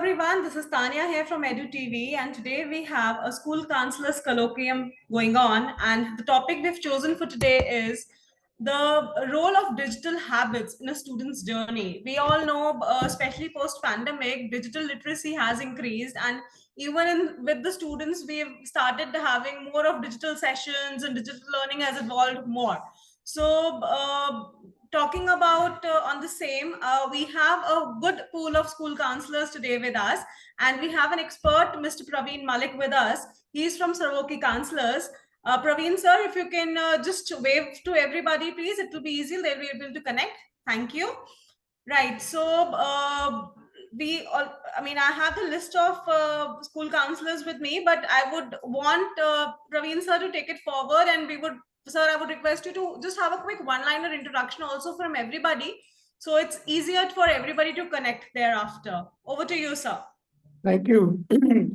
everyone, this is Tanya here from EDU TV, and today we have a School Counsellors Colloquium going on, and the topic we've chosen for today is the role of digital habits in a student's journey. We all know, especially post-pandemic, digital literacy has increased, and with the students, we've started having more of digital sessions, and digital learning has evolved more. So, talking about on the same, we have a good pool of school counselors today with us, and we have an expert, Mr. Praveen Malik, with us. He's from School Counsellors. Praveen sir, if you can just wave to everybody, please, it will be easy. They'll be able to connect. Thank you. Right. So I have the list of school counselors with me, but I would want Praveen sir to take it forward, and sir, I would request you to just have a quick one-liner introduction also from everybody, so it's easier for everybody to connect thereafter. Over to you, sir. Thank you.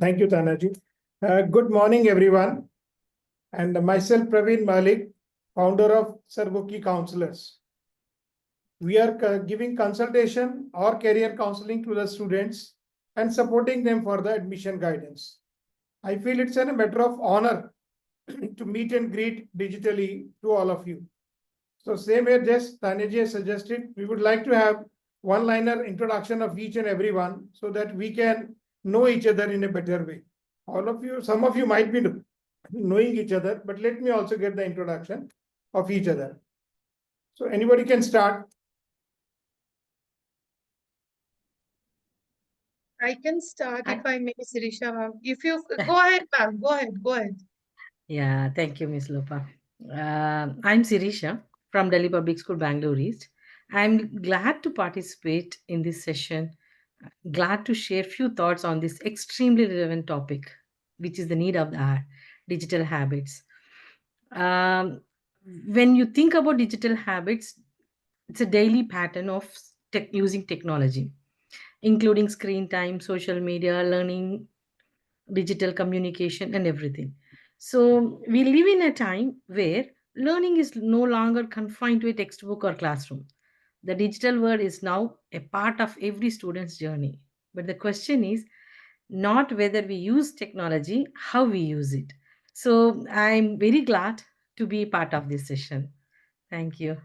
Thank you, Tanaji. Good morning, everyone. And myself, Praveen Malik, founder of School Counsellors. We are giving consultation or career counseling to the students and supporting them for the admission guidance. I feel it's a matter of honor to meet and greet digitally to all of you. So same here, just Tanaji has suggested, we would like to have one-liner introduction of each and everyone so that we can know each other in a better way. All of you, some of you might be knowing each other, but let me also get the introduction of each other. So anybody can start. I can start if I may, Sirisha ma'am. If you go ahead, ma'am, go ahead. Yeah, thank you, Ms. Lopa. I'm Sirisha from Delhi Public School, Bangalore East. I'm glad to participate in this session. Glad to share few thoughts on this extremely relevant topic, which is the need of the hour, digital habits. When you think about digital habits, it's a daily pattern of using technology, including screen time, social media, learning, digital communication, and everything. So we live in a time where learning is no longer confined to a textbook or classroom. The digital world is now a part of every student's journey. But the question is not whether we use technology, how we use it. So I'm very glad to be part of this session. Thank you.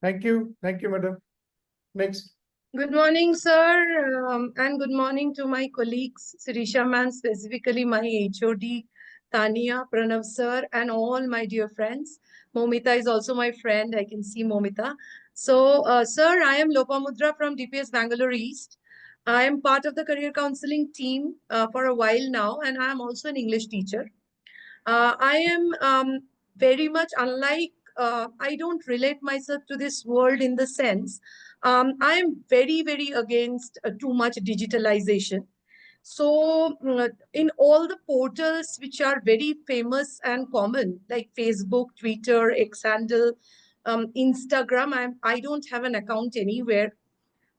Thank you, madam. Next. Good morning, sir, and good morning to my colleagues, Sirisha ma'am, specifically my HOD, Tania, Pranav sir, and all my dear friends. Momita is also my friend. I can see Momita. So, sir, I am Lopamudra from DPS Bangalore East. I am part of the career counseling team for a while now, and I am also an English teacher. I am very much unlike, I don't relate myself to this world in the sense, I am very, very against too much digitalization. So in all the portals which are very famous and common, like Facebook, Twitter, X handle, Instagram, I don't have an account anywhere.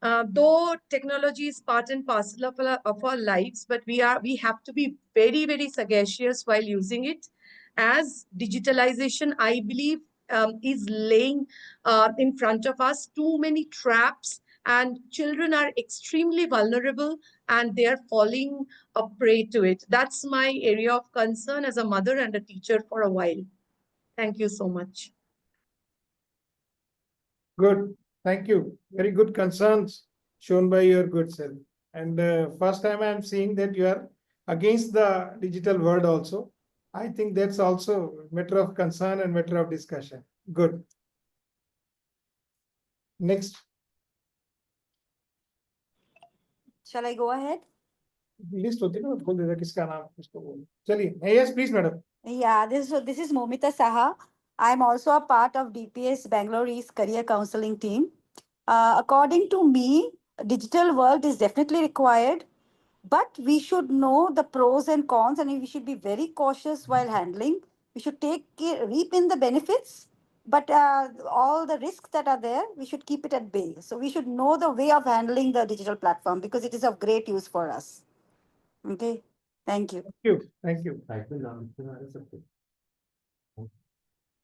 Though technology is part and parcel of our lives, but we have to be very, very sagacious while using it, as digitalization, I believe, is laying in front of us too many traps, and children are extremely vulnerable and they are falling a prey to it. That's my area of concern as a mother and a teacher for a while. Thank you so much. Good. Thank you. Very good concerns shown by your good self. And first time I'm seeing that you are against the digital world also. I think that's also a matter of concern and matter of discussion. Good. Next. Shall I go ahead? List होती ना बोल देता किसका नाम किसको बोल चलिए yes please madam. Yeah, this is Momita Saha. I'm also a part of DPS Bangalore East Career Counseling team. According to me, digital world is definitely required, but we should know the pros and cons, and we should be very cautious while handling. We should reap in the benefits, but all the risks that are there, we should keep it at bay. So we should know the way of handling the digital platform because it is of great use for us. Okay, thank you. Thank you.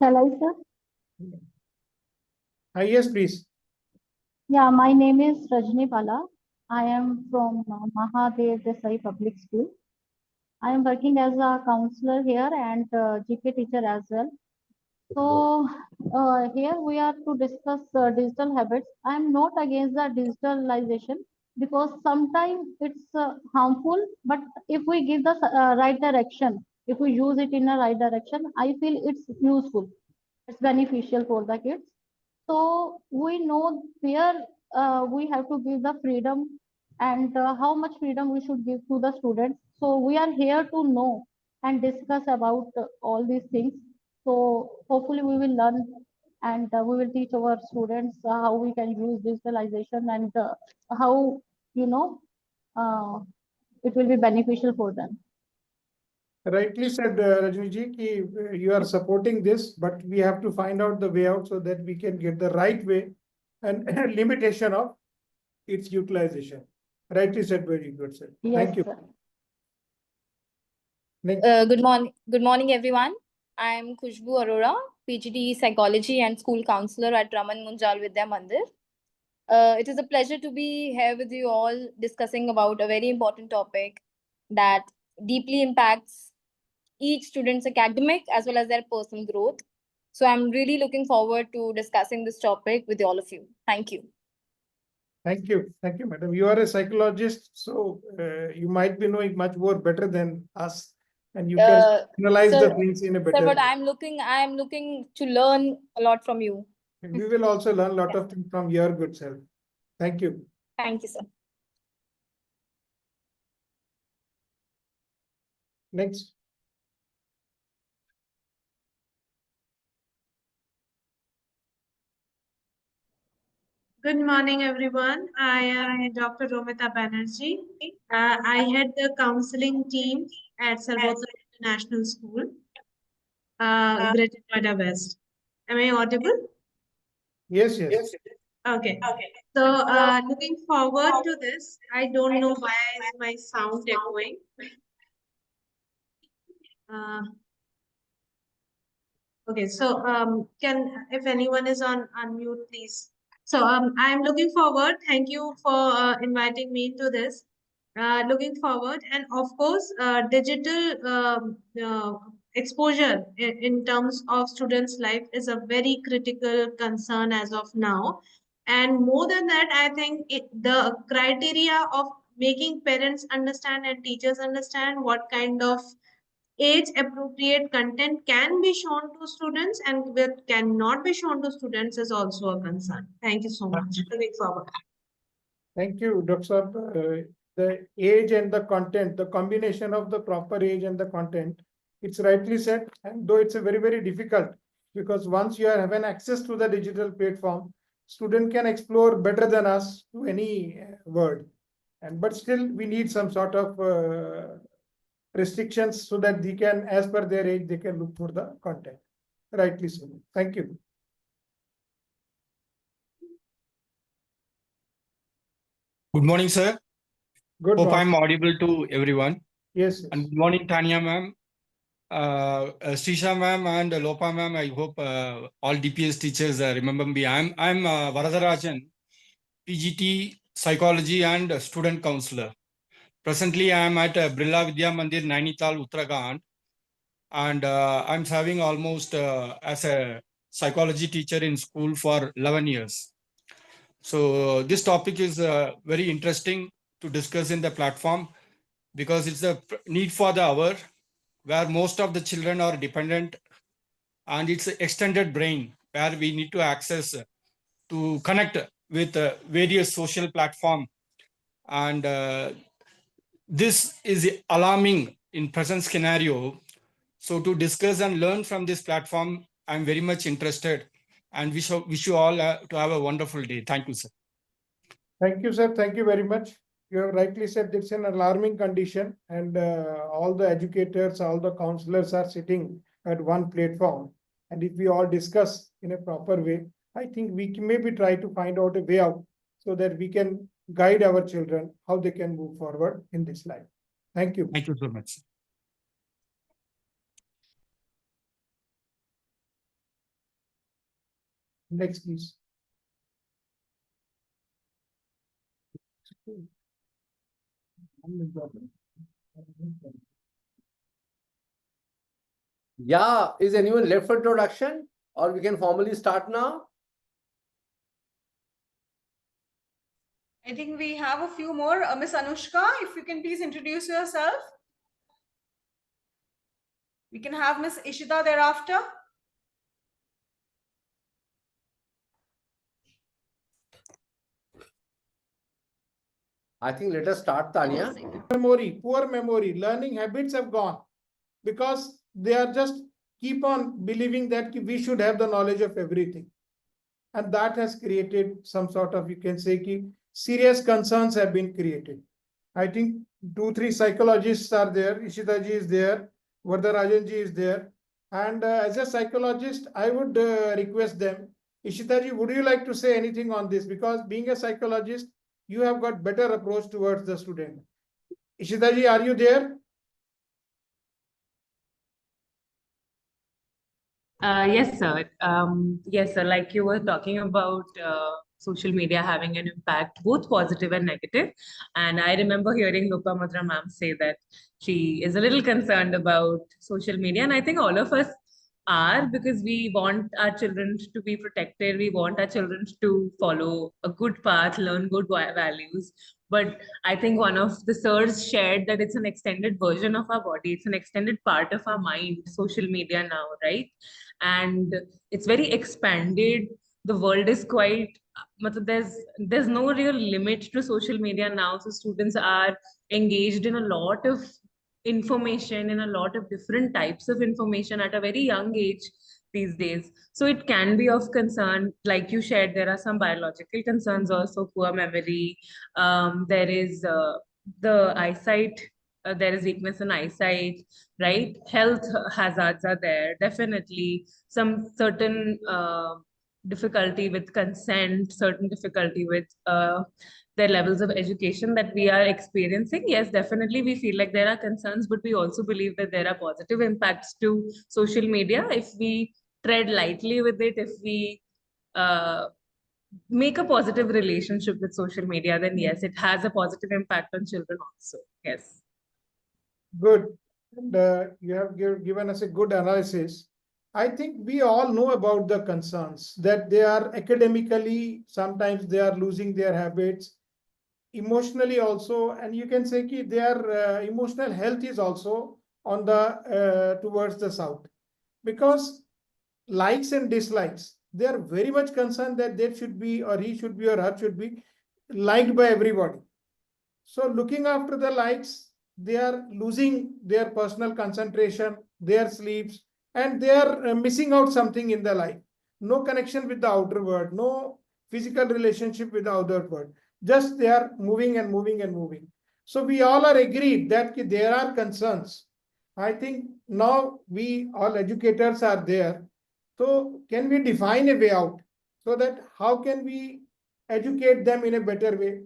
Shall I, sir? Yes, please. Yeah, my name is Rajni Pala. I am from Mahadev Desai Public School. I am working as a counselor here and GK teacher as well. So here we are to discuss digital habits. I am not against the digitalization because sometimes it's harmful, but if we give the right direction, if we use it in a right direction, I feel it's useful. It's beneficial for the kids. So we know where we have to give the freedom and how much freedom we should give to the students. So we are here to know and discuss about all these things. So hopefully we will learn and we will teach our students how we can use digitalization and how you know uh, it will be beneficial for them. Rightly said, Rajni ki you are supporting this, but we have to find out the way out so that we can get the right way and limitation of its utilization. Rightly said, very good, sir. Yes, Thank you. sir. Next. Good morning, everyone. I am Khushbu Arora, PGD Psychology and School Counselor at Raman Munjal Vidya Mandir. It is a pleasure to be here with you all discussing about a very important topic that deeply impacts each student's academic as well as their personal growth. So I'm really looking forward to discussing this topic with all of you. Thank you. Thank you. Thank you, madam. You are a psychologist, so you might be knowing much more better than us, and you can analyze the things in a better Sir, but way. I'm looking to learn a lot from you. We will also learn a lot of things from your good self. Thank you. Thank you, sir. Next. Good morning, everyone. I am Dr. Romita Banerjee. I head the counseling team at Sarvota International School, Greater Noida West. Am I audible? Yes, yes. Okay. So, looking forward to this. I don't know why is my sound echoing. Okay, so if anyone is on unmute, please. So I'm looking forward. Thank you for inviting me into this. Looking forward, and of course, digital exposure in terms of students' life is a very critical concern as of now. And more than that, I think the criteria of making parents understand and teachers understand what kind of age appropriate content can be shown to students and what cannot be shown to students is also a concern. Thank you so much. Looking forward. Thank you, Dr. Saab. The age and the content, the combination of the proper age and the content, it's rightly said, and though it's a very, very difficult, because once you have an access to the digital platform, student can explore better than us to any word. But still we need some sort of restrictions so that they can, as per their age, they can look for the content. Rightly so. Thank you. Good morning, sir. Good Hope morning. I'm audible to everyone. Yes, yes. And good morning, Tanya ma'am, Srisha ma'am, and Lopa ma'am. I hope all DPS teachers remember me. I'm Varadarajan, PGT Psychology and Student Counselor. Presently, I am at Brilla Vidya Mandir, Nainital, Uttarakhand, and I'm serving almost as a psychology teacher in school for 11 years. So this topic is very interesting to discuss in the platform because it's a need for the hour where most of the children are dependent, and it's an extended brain where we need to access to connect with various social platform. And this is alarming in present scenario. So to discuss and learn from this platform, I'm very much interested and wish you all to have a wonderful day. Thank you, sir. Thank you, sir. Thank you very much. You have rightly said it's an alarming condition, and all the educators, all the counselors are sitting at one platform. And if we all discuss in a proper way, I think we can maybe try to find out a way out so that we can guide our children how they can move forward in this life. Thank you. Thank you so much. Next, please. Yeah, is anyone left for introduction, or we can formally start now? I think we have a few more. Miss Anushka, if you can please introduce yourself. We can have Miss Ishita thereafter. I think let us start, Tanya. Poor memory, learning habits have gone because they are just keep on believing that we should have the knowledge of everything. And that has created some sort of, you can say, serious concerns have been created. I think 2-3 psychologists are there. Ishitaji is there. Vardarajanji is there. And as a psychologist, I would request them. Ishitaji, would you like to say anything on this? Because being a psychologist, you have got better approach towards the student. Ishitaji, are you there? Yes, sir. Yes, sir. Like you were talking about social media having an impact, both positive and negative. And I remember hearing Lopamutra ma'am say that she is a little concerned about social media. And I think all of us are, because we want our children to be protected. We want our children to follow a good path, learn good values. But I think one of the sirs shared that it's an extended version of our body. It's an extended part of our mind, social media now, right? And it's very expanded. The world is quite, there's no real limit to social media now. So students are engaged in a lot of information, in a lot of different types of information at a very young age these days. So it can be of concern. Like you shared, there are some biological concerns also, poor memory. There is the eyesight, there is weakness in eyesight, right? Health hazards are there, definitely. Some certain difficulty with consent, certain difficulty with the levels of education that we are experiencing. Yes, definitely we feel like there are concerns, but we also believe that there are positive impacts to social media if we tread lightly with it, if we make a positive relationship with social media, then yes, it has a positive impact on children also. Yes. Good. And you have given us a good analysis. I think we all know about the concerns that they are academically, sometimes they are losing their habits, emotionally also, and you can say that their emotional health is also on the towards the south, because likes and dislikes, they are very much concerned that they should be, or he should be, or her should be liked by everybody. So looking after the likes, they are losing their personal concentration, their sleeps, and they are missing out something in their life. No connection with the outer world, no physical relationship with the outer world. Just they are moving and moving and moving. So we all are agreed that there are concerns. I think now we all educators are there. So can we define a way out so that how can we educate them in a better way?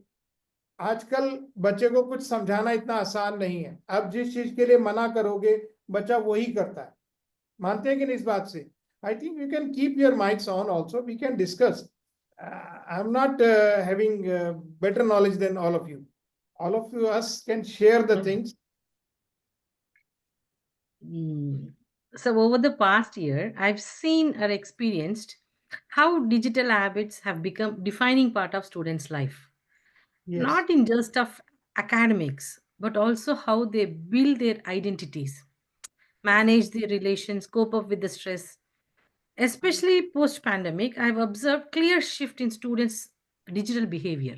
आजकल बच्चे को कुछ समझाना इतना आसान नहीं है. आप जिस चीज के लिए मना करोगे बच्चा वही करता है. मानते हैं कि नहीं इस बात से? I think you can keep your mics on also. We can discuss. I'm not having better knowledge than all of you. All of you us can share the things. So over the past year, I've seen or experienced how digital habits have become defining part of students' life. Yes. Not in just of academics, but also how they build their identities, manage their relations, cope up with the stress. Especially post-pandemic, I've observed clear shift in students' digital behavior.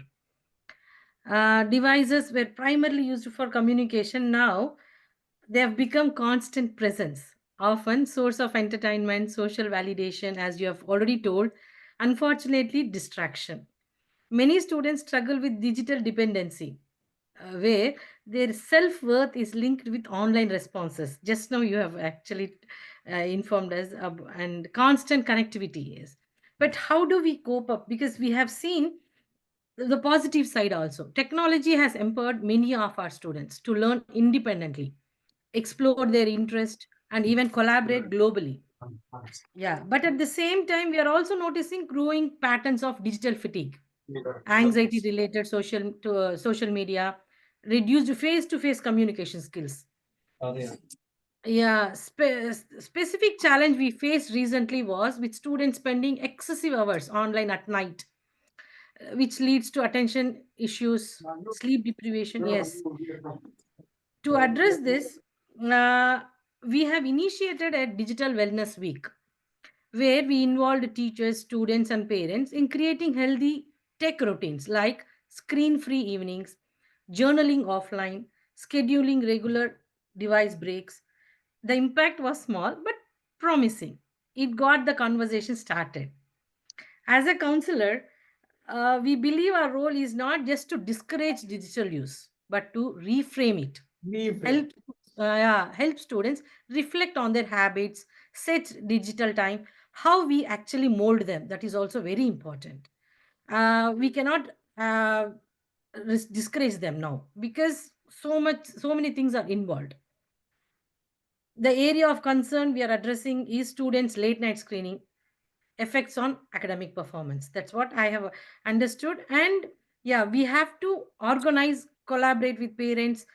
Devices were primarily used for communication. Now they have become constant presence, often source of entertainment, social validation, as you have already told. Unfortunately, distraction. Many students struggle with digital dependency, where their self-worth is linked with online responses. Just now you have actually informed us and constant connectivity is. But how do we cope up? Because we have seen the positive side also. Technology has empowered many of our students to learn independently, explore their interest, and even collaborate globally. Yeah, but at the same time, we are also noticing growing patterns of digital fatigue, anxiety related social media, reduced face-to-face communication skills. Yeah, specific challenge we faced recently was with students spending excessive hours online at night, which leads to attention issues, sleep deprivation. Yes. To address this, uh, we have initiated a digital wellness week where we involved teachers, students, and parents in creating healthy tech routines like screen free evenings, journaling offline, scheduling regular device breaks. The impact was small but promising. It got the conversation started. As a counselor, we believe our role is not just to discourage digital use, but to reframe it. Help, help students reflect on their habits, set digital time, how we actually mold them. That is also very important. We cannot discourage them now because so many things are involved. The area of concern we are addressing is students' late night screening effects on academic performance. That's what I have understood. And yeah, we have to organize, collaborate with parents,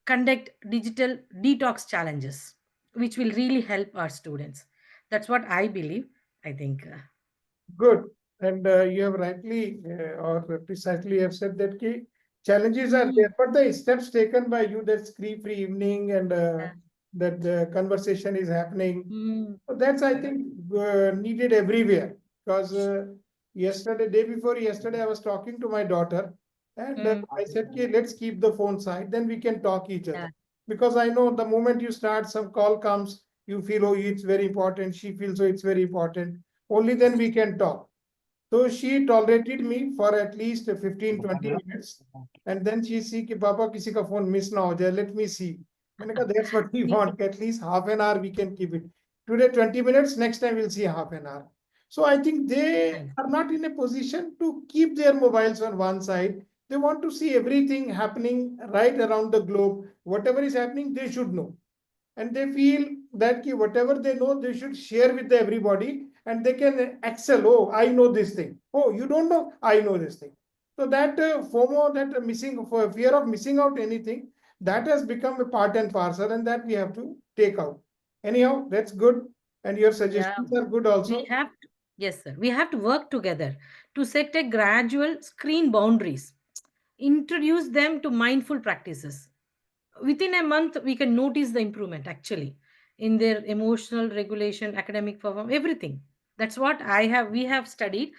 conduct digital detox challenges, which will really help our students. That's what I believe. I think. Good. And you have rightly or precisely have said that key challenges are there, but the steps taken by you, that screen-free evening and that the conversation is happening. So that's, I think, needed everywhere. Because day before yesterday, I was talking to my daughter and I said, okay, let's keep the phone side, then we can talk each other. Because I know the moment you start, some call comes, you feel, oh, it's very important. She feels, oh, it's very important. Only then we can talk. So she tolerated me for at least 15-20 minutes. And then she see कि पापा किसी का phone miss ना हो जाए, let me see. मैंने कहा that's what we want, at least half an hour we can keep it. Today 20 minutes, next time we'll see half an hour. So I think they are not in a position to keep their mobiles on one side. They want to see everything happening right around the globe. Whatever is happening, they should know. And they feel that whatever they know, they should share with everybody and they can excel. Oh, I know this thing. Oh, you don't know? I know this thing. So that FOMO, that fear of missing out anything, that has become a part and parcel and that we have to take out. Anyhow, that's good. And your suggestions are good also. Yes, sir. We have to work together to set a gradual screen boundaries, introduce them to mindful practices. Within a month, we can notice the improvement actually in their emotional regulation, academic performance, everything. That's what we have studied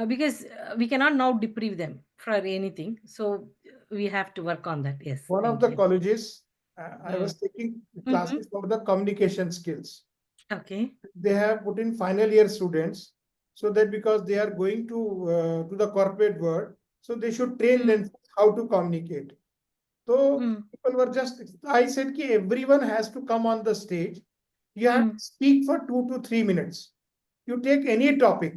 because we cannot now deprive them for anything. So we have to work on that. Yes. One of the colleges, I was taking classes for the communication skills. Okay. They have put in final year students so that because they are going to the corporate world, so they should train them how to communicate. So people were just, I said ki everyone has to come on the stage. You have to speak for 2 to 3 minutes. You take any topic,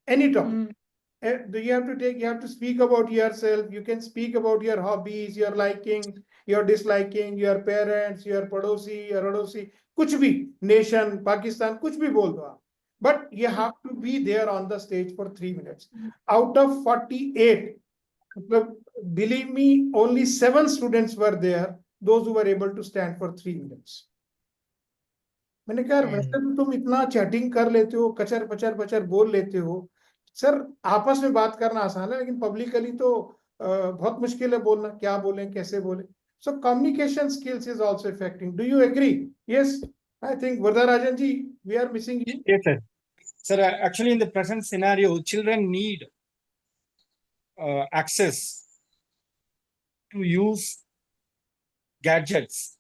any topic. You have to speak about yourself. You can speak about your hobbies, your liking, your disliking, your parents, your padosi, your adosi, kuch bhi, nation, Pakistan, kuch bhi bol do aap. But you have to be there on the stage for 3 minutes. Out of 48, believe me, only 7 students were there, those who were able to stand for 3 minutes. मैंने कहा वैसे तो तुम इतना chatting कर लेते हो, कचर पचर पचर बोल लेते हो, सर आपस में बात करना आसान है लेकिन पब्लिकली तो बहुत मुश्किल है बोलना, क्या बोलें कैसे बोलें. So communication skills is also affecting. Do you agree? Yes, I think Vardarajan ji, we are missing you. Yes, sir. Sir, actually in the present scenario, children need access to use gadgets.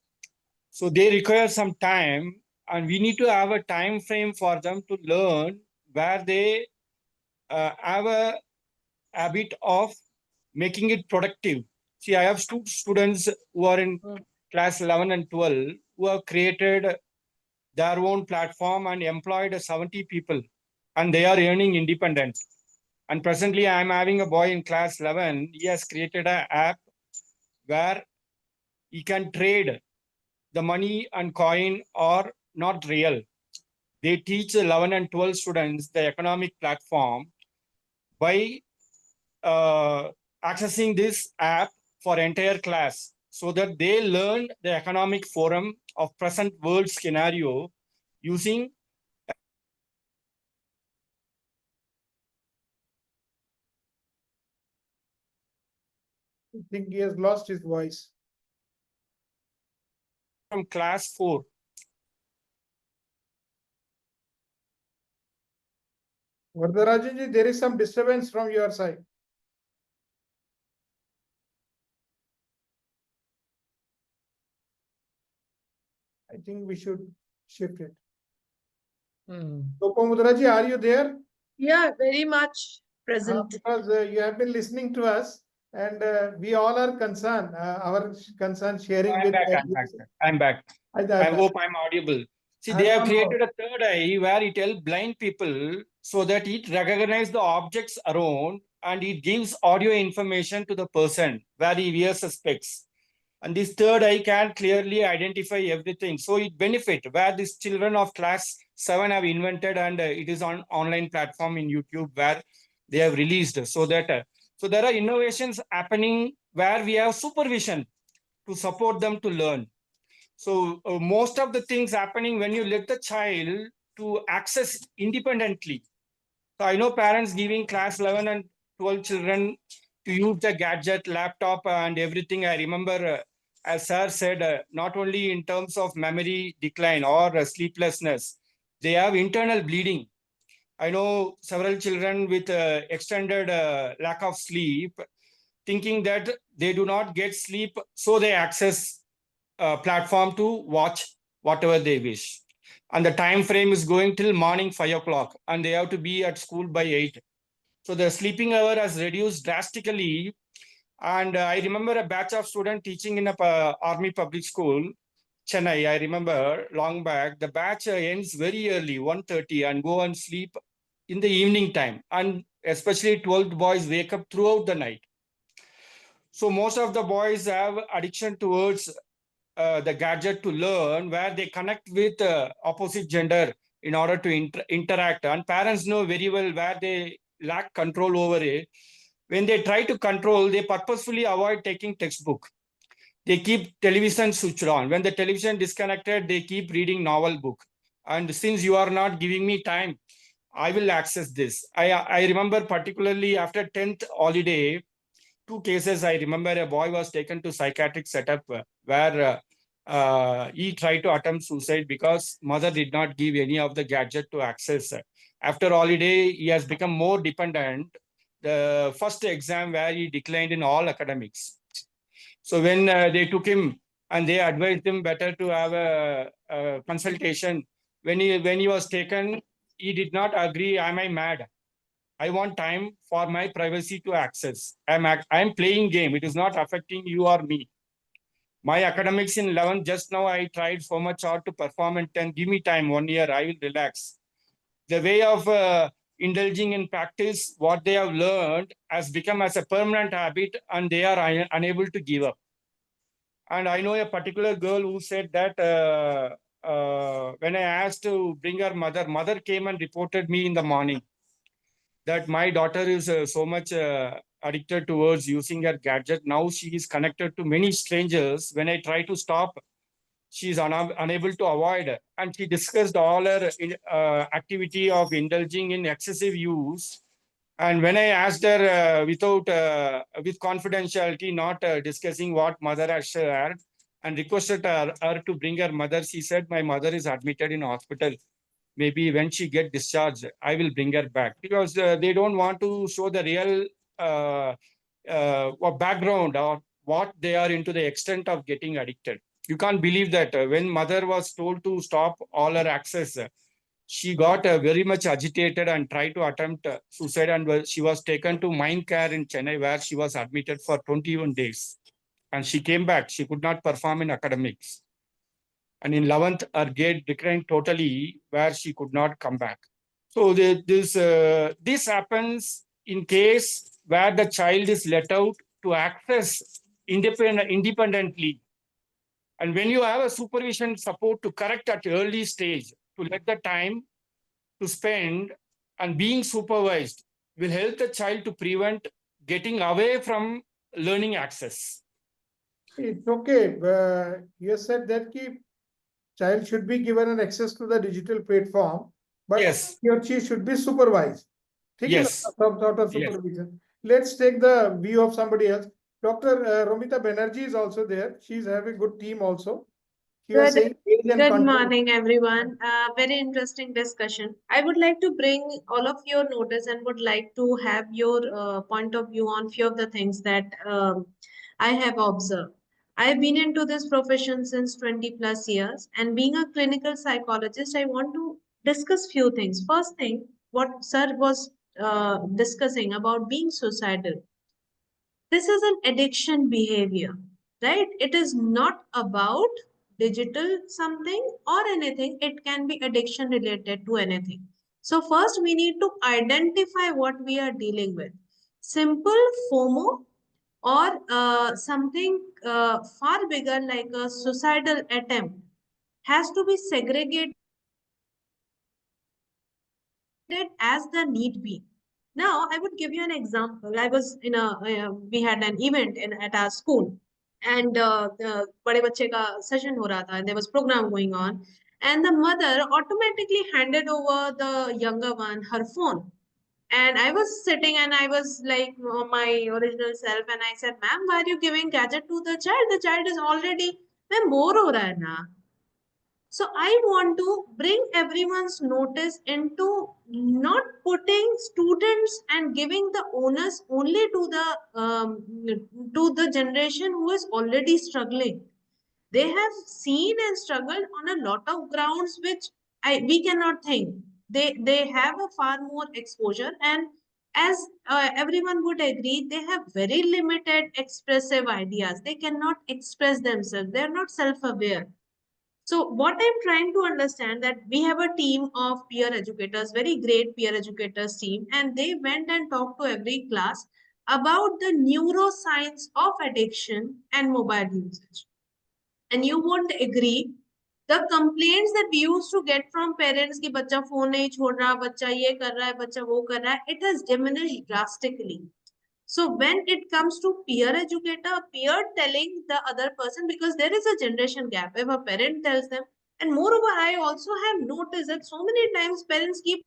So they require some time and we need to have a time frame for them to learn where they have a habit of making it productive. See, I have students who are in class 11 and 12 who have created their own platform and employed 70 people and they are earning independence. And presently I am having a boy in class 11. He has created an app where he can trade the money and coin are not real. They teach 11 and 12 students the economic platform by accessing this app for entire class. so that they learn the economic forum of present world scenario using I think he has lost his voice. from class 4. Vardarajanji, there is some disturbance from your side. I think we should shift it. Lopamudra-ji, are you there? Yeah, very much present. Because you have been listening to us, and we all are concerned. Our concern sharing with. I'm back. I hope I'm audible. See, they have created a third eye where it helps blind people so that it recognizes the objects around and it gives audio information to the person where he wears the specs. And this third eye can clearly identify everything. So it benefits where these children of class 7 have invented, and it is on online platform in YouTube where they have released, so that so there are innovations happening where we have supervision to support them to learn. So most of the things happening when you let the child to access independently. So I know parents giving class 11 and 12 children to use the gadget, laptop and everything. I remember, as sir said, not only in terms of memory decline or sleeplessness, they have internal bleeding. I know several children with extended lack of sleep, thinking that they do not get sleep, so they access platform to watch whatever they wish. And the time frame is going till morning 5 o'clock, and they have to be at school by 8. So the sleeping hour has reduced drastically. And I remember a batch of students teaching in a army public school, Chennai. I remember long back, the batch ends very early, 1:30, and go and sleep in the evening time. And especially 12th boys wake up throughout the night. So most of the boys have addiction towards the gadget to learn, where they connect with opposite gender in order to interact. And parents know very well where they lack control over it. When they try to control, they purposefully avoid taking textbook. They keep television switched on. When the television disconnected, they keep reading novel book. And since you are not giving me time, I will access this. I remember particularly after 10th holiday, 2 cases. I remember a boy was taken to psychiatric setup where he tried to attempt suicide because mother did not give any of the gadget to access. After holiday, he has become more dependent. The first exam where he declined in all academics. So when they took him and they advised him better to have a consultation, when he was taken, he did not agree. Am I mad? I want time for my privacy to access. I'm playing game. It is not affecting you or me. My academics in 11th, just now I tried so much hard to perform in 10. Give me time, 1 year, I will relax. The way of indulging in practice, what they have learned has become as a permanent habit, and they are unable to give up. And I know a particular girl who said that when I asked to bring her mother came and reported me in the morning that my daughter is so much addicted towards using her gadget. Now she is connected to many strangers. When I try to stop, she is unable to avoid. And she discussed all her activity of indulging in excessive use. And when I asked her with confidentiality, not discussing what mother has shared, and requested her to bring her mother, she said, my mother is admitted in hospital. Maybe when she get discharged, I will bring her back, because they don't want to show the real background or what they are into the extent of getting addicted. You can't believe that when mother was told to stop all her access, she got very much agitated and tried to attempt suicide, and she was taken to Mind Care in Chennai, where she was admitted for 21 days. And she came back. She could not perform in academics. And in 11th, her grade declined totally, where she could not come back. So this happens in case where the child is let out to access independently. And when you have a supervision support to correct at early stage, to let the time to spend and being supervised will help the child to prevent getting away from learning access. It's okay. You said that ki child should be given an access to the digital platform, but Yes. he or she should be supervised. ठीक है ना? Yes. Some sort of Yes. supervision. Let's take the view of somebody else. Dr. Romita Banerjee is also there. She's having a good team also. She was saying age and Good content. morning, everyone. Very interesting discussion. I would like to bring all of your notice and would like to have your point of view on few of the things that I have observed. I've been into this profession since 20 plus years, and being a clinical psychologist, I want to discuss few things. First thing, what sir was discussing about being suicidal. This is an addiction behavior, right? It is not about digital something or anything. It can be addiction related to anything. So first we need to identify what we are dealing with. Simple FOMO or something far bigger like a suicidal attempt has to be segregated as the need be. Now, I would give you an example. I was in we had an event at our school, and the बड़े बच्चे का session हो रहा था, and there was program going on, and the mother automatically handed over the younger one her phone. And I was sitting and I was like my original self, and I said, "Ma'am, why are you giving gadget to the child? The child is already, मैं bore हो रहा है ना." So I want to bring everyone's notice into not putting students and giving the onus only to the generation who is already struggling. They have seen and struggled on a lot of grounds which we cannot think. They have a far more exposure, and as everyone would agree, they have very limited expressive ideas. They cannot express themselves. They are not self-aware. So what I'm trying to understand that we have a team of peer educators, very great peer educators team, and they went and talked to every class about the neuroscience of addiction and mobile usage. And you won't agree, the complaints that we used to get from parents कि बच्चा phone नहीं छोड़ रहा, बच्चा ये कर रहा है, बच्चा वो कर रहा है, it has diminished drastically. So when it comes to peer educator, peer telling the other person, because there is a generation gap. If a parent tells them, and moreover, I also have noticed that so many times parents keep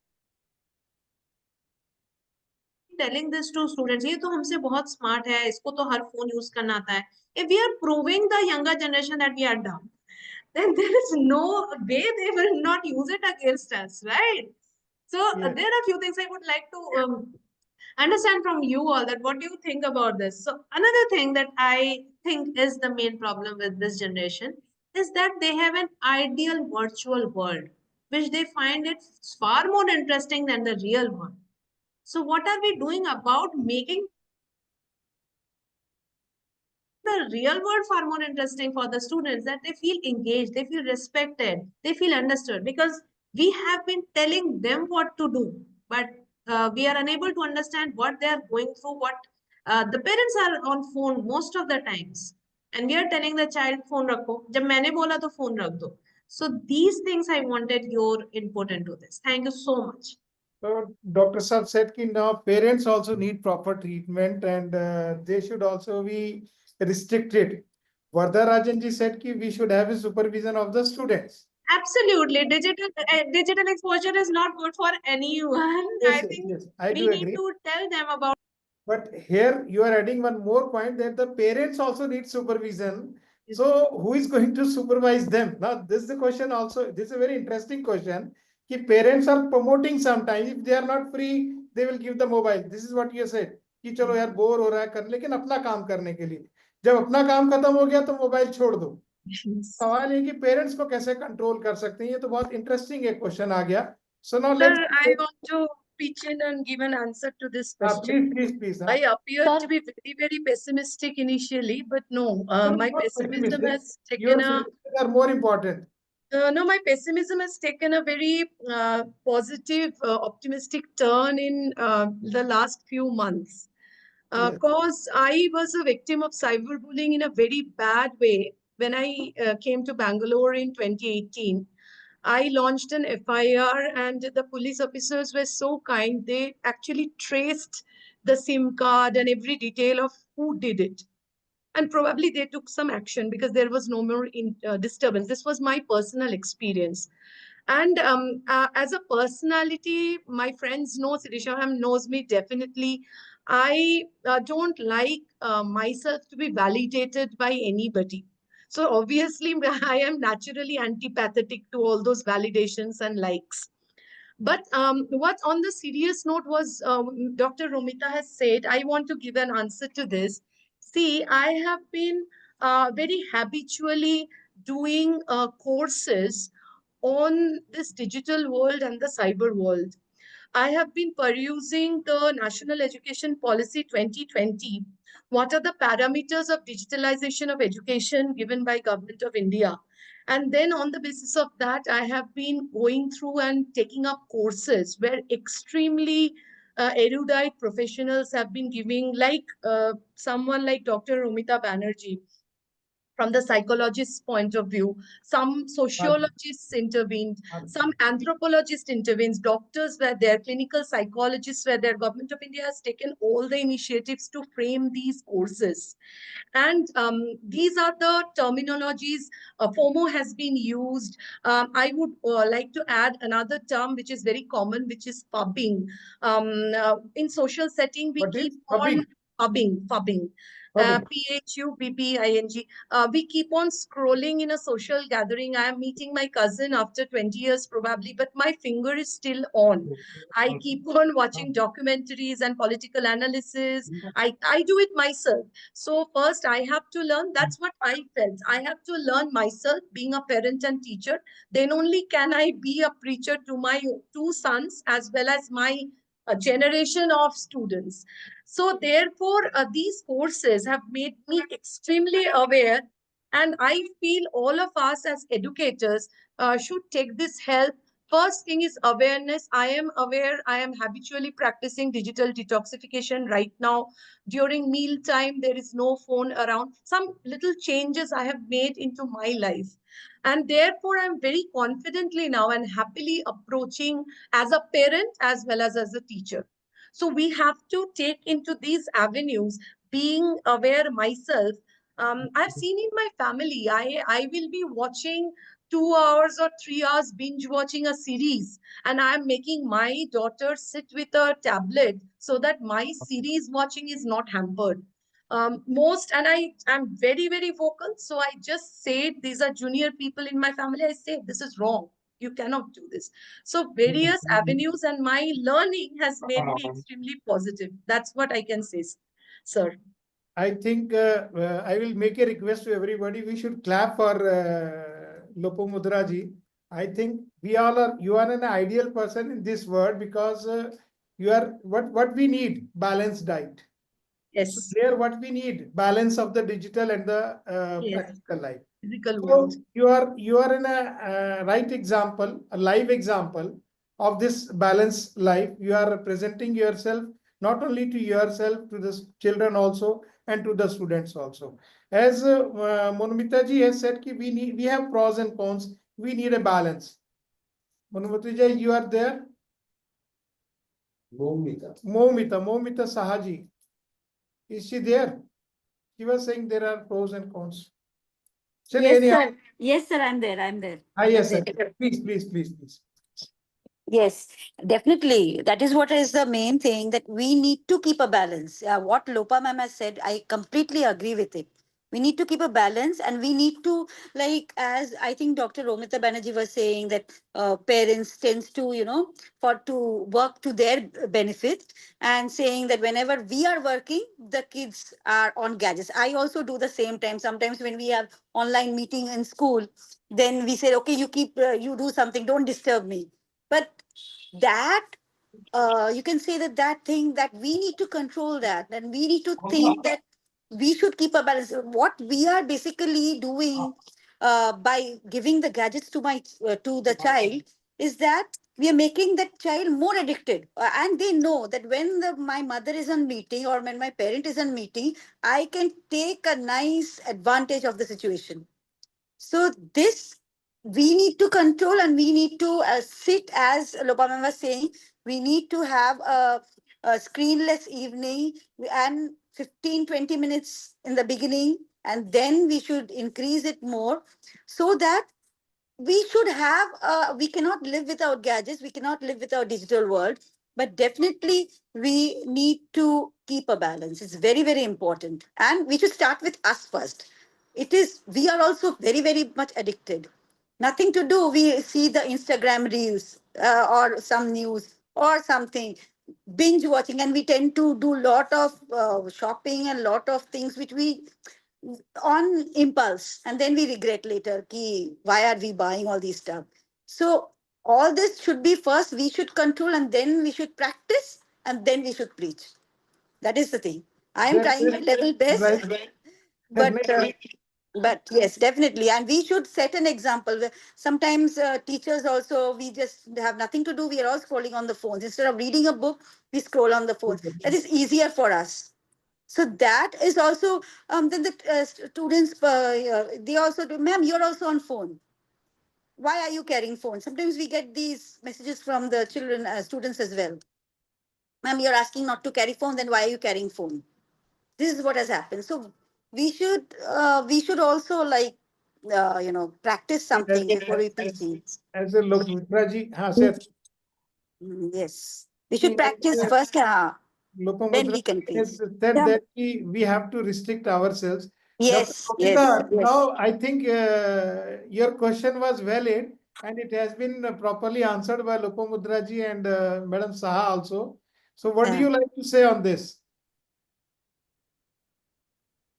telling this to students, ये तो हमसे बहुत smart है, इसको तो हर phone use करना आता है. If we are proving the younger generation that we are dumb, then there is no way they will not use it against us, right? So there are a few things I would like to understand from you all, that what do you think about this? So another thing that I think is the main problem with this generation is that they have an ideal virtual world, which they find it far more interesting than the real world. So what are we doing about making the real world far more interesting for the students, that they feel engaged, they feel respected, they feel understood? Because we have been telling them what to do, but we are unable to understand what they are going through, what the parents are on phone most of the times, and we are telling the child phone rakho, jab maine bola to phone rakh do. So these things I wanted your input into this. Thank you so much. So Dr. Saab said that now parents also need proper treatment, and they should also be restricted. Vardharajan ji said that we should have a supervision of the students. Absolutely. Digital exposure is not good for anyone. Yes, I think I we do need agree. to tell them about. But here you are adding one more point, that the parents also need supervision. So who is going to supervise them? Now this is the question also. This is a very interesting question. Ki parents are promoting sometimes. If they are not free, they will give the mobile. This is what you said. कि चलो यार bore हो रहा है कर, लेकिन अपना काम करने के लिए. जब अपना काम खत्म हो गया तो मोबाइल छोड़ दो. सवाल ये कि पेरेंट्स को कैसे कंट्रोल कर सकते हैं. ये तो बहुत इंटरेस्टिंग एक क्वेश्चन आ गया. So now Sir, let's. I want to pitch in and give an answer to this question. Please. I appeared to be very pessimistic initially, but no, my pessimism has taken a. Are more important. No, my pessimism has taken a very positive, optimistic turn in the last few months. Because I was a victim of cyberbullying in a very bad way. When I came to Bangalore in 2018, I launched an FIR, and the police officers were so kind. They actually traced the SIM card and every detail of who did it. and probably they took some action because there was no more disturbance. This was my personal experience. And as a personality, my friends know, Sirisha ma'am knows me definitely. I don't like myself to be validated by anybody. So obviously, I am naturally antipathetic to all those validations and likes. But what on the serious note was Dr. Romita has said, I want to give an answer to this. See, I have been very habitually doing courses on this digital world and the cyber world. I have been perusing the National Education Policy 2020. What are the parameters of digitalization of education given by Government of India? And then on the basis of that, I have been going through and taking up courses where extremely erudite professionals have been giving, like someone like Dr. Romita Banerjee, from the psychologist's point of view. Some sociologists intervened, some anthropologists intervened, doctors were there, clinical psychologists were there. Government of India has taken all the initiatives to frame these courses. And these are the terminologies. FOMO has been used. I would like to add another term which is very common, which is pubbing. In social setting, we keep on pubbing. P-H-U-B-B-I-N-G. We keep on scrolling in a social gathering. I am meeting my cousin after 20 years probably, but my finger is still on. I keep on watching documentaries and political analysis. I do it myself. So first I have to learn. That's what I felt. I have to learn myself, being a parent and teacher. Then only can I be a preacher to my two sons as well as my generation of students. So therefore, these courses have made me extremely aware, and I feel all of us as educators should take this help. First thing is awareness. I am aware. I am habitually practicing digital detoxification right now. During meal time, there is no phone around. Some little changes I have made into my life. And therefore, I'm very confidently now and happily approaching as a parent as well as a teacher. So we have to take into these avenues, being aware myself. I've seen in my family, I will be watching 2 hours or 3 hours binge watching a series, and I'm making my daughter sit with a tablet so that my series watching is not hampered. And I am very, very vocal. So I just say, these are junior people in my family. I say, this is wrong. You cannot do this. So various avenues, and my learning has made me extremely positive. That's what I can say, sir. I think I will make a request to everybody. We should clap for Lopamudra ji. I think you are an ideal person in this world because you are what we need, balanced diet. Yes. So there what we need, balance of the digital and the practical life. So you are in a right example, a live example of this balanced life. You are presenting yourself not only to yourself, to the children also, and to the students also. As Monumita ji has said, we have pros and cons. We need a balance. Monumita ji, you are there. Momita Sahaji. Is she there? She was saying there are pros and cons. Yes, sir. Yes, sir. I'm there. Yes, sir. Please. Yes, definitely. That is what is the main thing, that we need to keep a balance. What Lopa ma'am has said, I completely agree with it. We need to keep a balance, and we need to, like, as I think Dr. Romita Banerjee was saying, that parents tends to, to work to their benefit, and saying that whenever we are working, the kids are on gadgets. I also do the same time. Sometimes when we have online meeting in school, then we say, okay, you do something, don't disturb me. But that you can say that thing, that we need to control that, and we need to think that we should keep a balance. What we are basically doing by giving the gadgets to to the child is that we are making that child more addicted, and they know that when my mother is on meeting or when my parent is on meeting, I can take a nice advantage of the situation. So this we need to control, and we need to sit, as Lopamam was saying, we need to have a screenless evening, and 15-20 minutes in the beginning, and then we should increase it more, so that we should have, we cannot live without gadgets, we cannot live without digital world, but definitely we need to keep a balance. It's very, very important. And we should start with us first. We are also very, very much addicted. Nothing to do. We see the Instagram reels or some news or something, binge watching, and we tend to do lot of shopping and lot of things which we on impulse, and then we regret later ki why are we buying all these stuff. So all this should be, first we should control, and then we should practice, and then we should preach. That is the thing. I am trying my level best, Right. but but yes, definitely, and we should set an example. Sometimes teachers also, we just have nothing to do, we are all scrolling on the phones. Instead of reading a book, we scroll on the phone. That is easier for us. So that is also, then the students, they also do, ma'am, you're also on phone. Why are you carrying phone? Sometimes we get these messages from the children, students as well. Ma'am, you're asking not to carry phone, then why are you carrying phone? This is what has happened. So we should also like, practice something before we proceed. As a Lopamudraji has said, Yes. We should practice first, then we can Lopamudraji preach. has said Yeah. that we have to restrict ourselves. Yes, Dr. yes, Mamita, yes. now I think your question was valid, and it has been properly answered by Lopamudraji and Madam Saha also. So what do you like to say on this?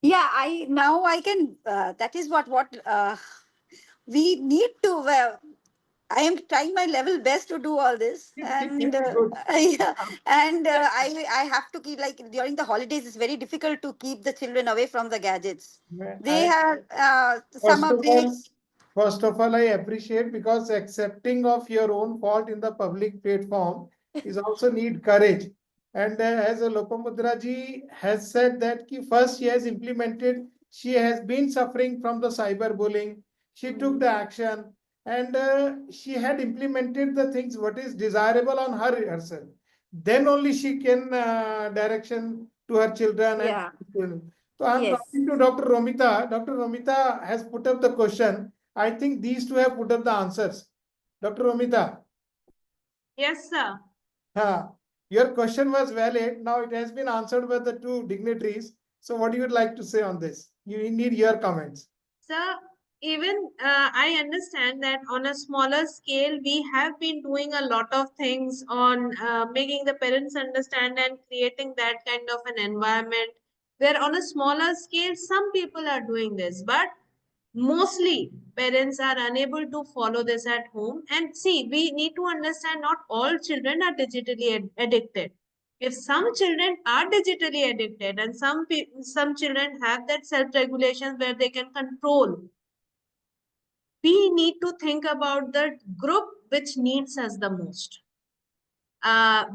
Yeah, I can, that is what we need to, I am trying my level best to do all this, and Good. yeah, and I have to keep, like during the holidays, it's very difficult to keep the children away from the gadgets. They have some First of of all, these. First of all, I appreciate, because accepting of your own fault in the public platform is also need courage. And as a Lopamudra ji has said that first she has implemented, she has been suffering from the cyberbullying. She took the action, and she had implemented the things what is desirable on herself. Then only she can direction to her children and children. So I'm talking to Dr. Romita. Dr. Romita has put up the question. I think these two have put up the answers. Dr. Romita. Yes, sir. Your question was valid. Now it has been answered by the two dignitaries. So what do you like to say on this? You need your comments. Sir, even I understand that on a smaller scale, we have been doing a lot of things on making the parents understand and creating that kind of an environment where on a smaller scale, some people are doing this, but mostly parents are unable to follow this at home. And see, we need to understand not all children are digitally addicted. If some children are digitally addicted, and some children have that self regulation where they can control, we need to think about the group which needs us the most.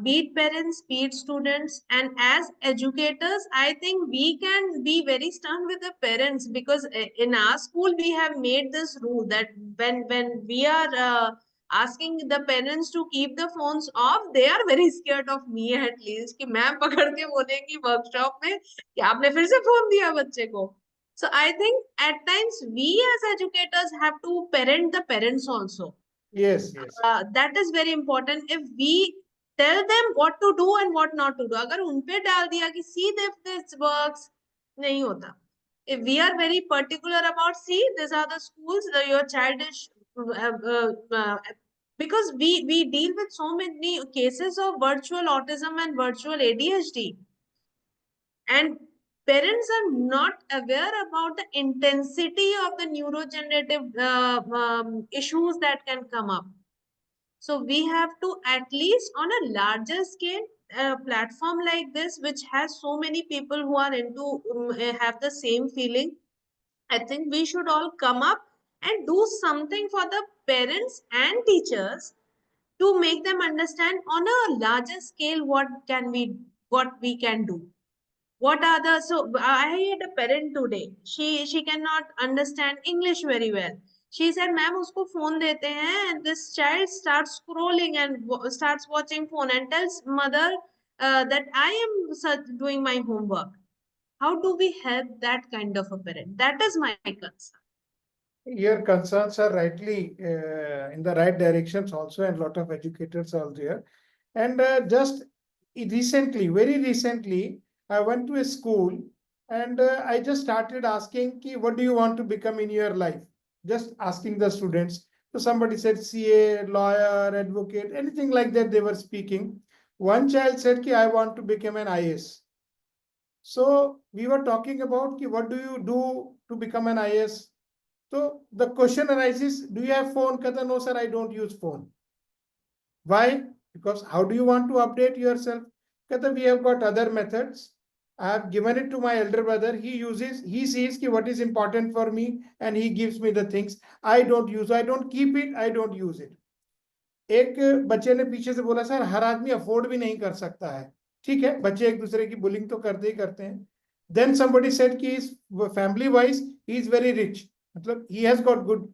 Be it parents, be it students, and as educators, I think we can be very stern with the parents, because in our school we have made this rule that when we are asking the parents to keep the phones off, they are very scared of me at least कि ma'am पकड़ के बोलेंगी workshop में कि आपने फिर से phone दिया बच्चे को. So I think at times we as educators have to parent the parents also. Yes. That is very important. If we tell them what to do and what not to do, अगर उन पे डाल दिया कि see if this works, नहीं होता. If we are very particular about, see, these are the schools your child is, because we deal with so many cases of virtual autism and virtual ADHD, and parents are not aware about the intensity of the neurodegenerative issues that can come up. So we have to, at least on a larger scale, a platform like this, which has so many people who are into, have the same feeling. I think we should all come up and do something for the parents and teachers to make them understand on a larger scale what we can do. What are the, so I had a parent today. She cannot understand English very well. She said, "Ma'am, usko phone dete hain, and this child starts scrolling and starts watching phone and tells mother that I am doing my homework." How do we help that kind of a parent? That is my concern. Your concerns are rightly in the right directions also, and a lot of educators are there. And just recently, very recently, I went to a school and I just started asking, ki, what do you want to become in your life? Just asking the students. So somebody said CA, lawyer, advocate, anything like that they were speaking. One child said, ki, I want to become an IS. So we were talking about ki, what do you do to become an IS? So the question arises, do you have phone? Kata, no, sir, I don't use phone. Why? Because how do you want to update yourself? Kata, we have got other methods. I have given it to my elder brother. He sees ki what is important for me and he gives me the things. I don't use, I don't keep it, I don't use it. एक बच्चे ने पीछे से बोला sir हर आदमी afford भी नहीं कर सकता है ठीक है बच्चे एक दूसरे की बुलिंग तो करते ही करते हैं then somebody said कि इस family wise he is very rich मतलब he has got good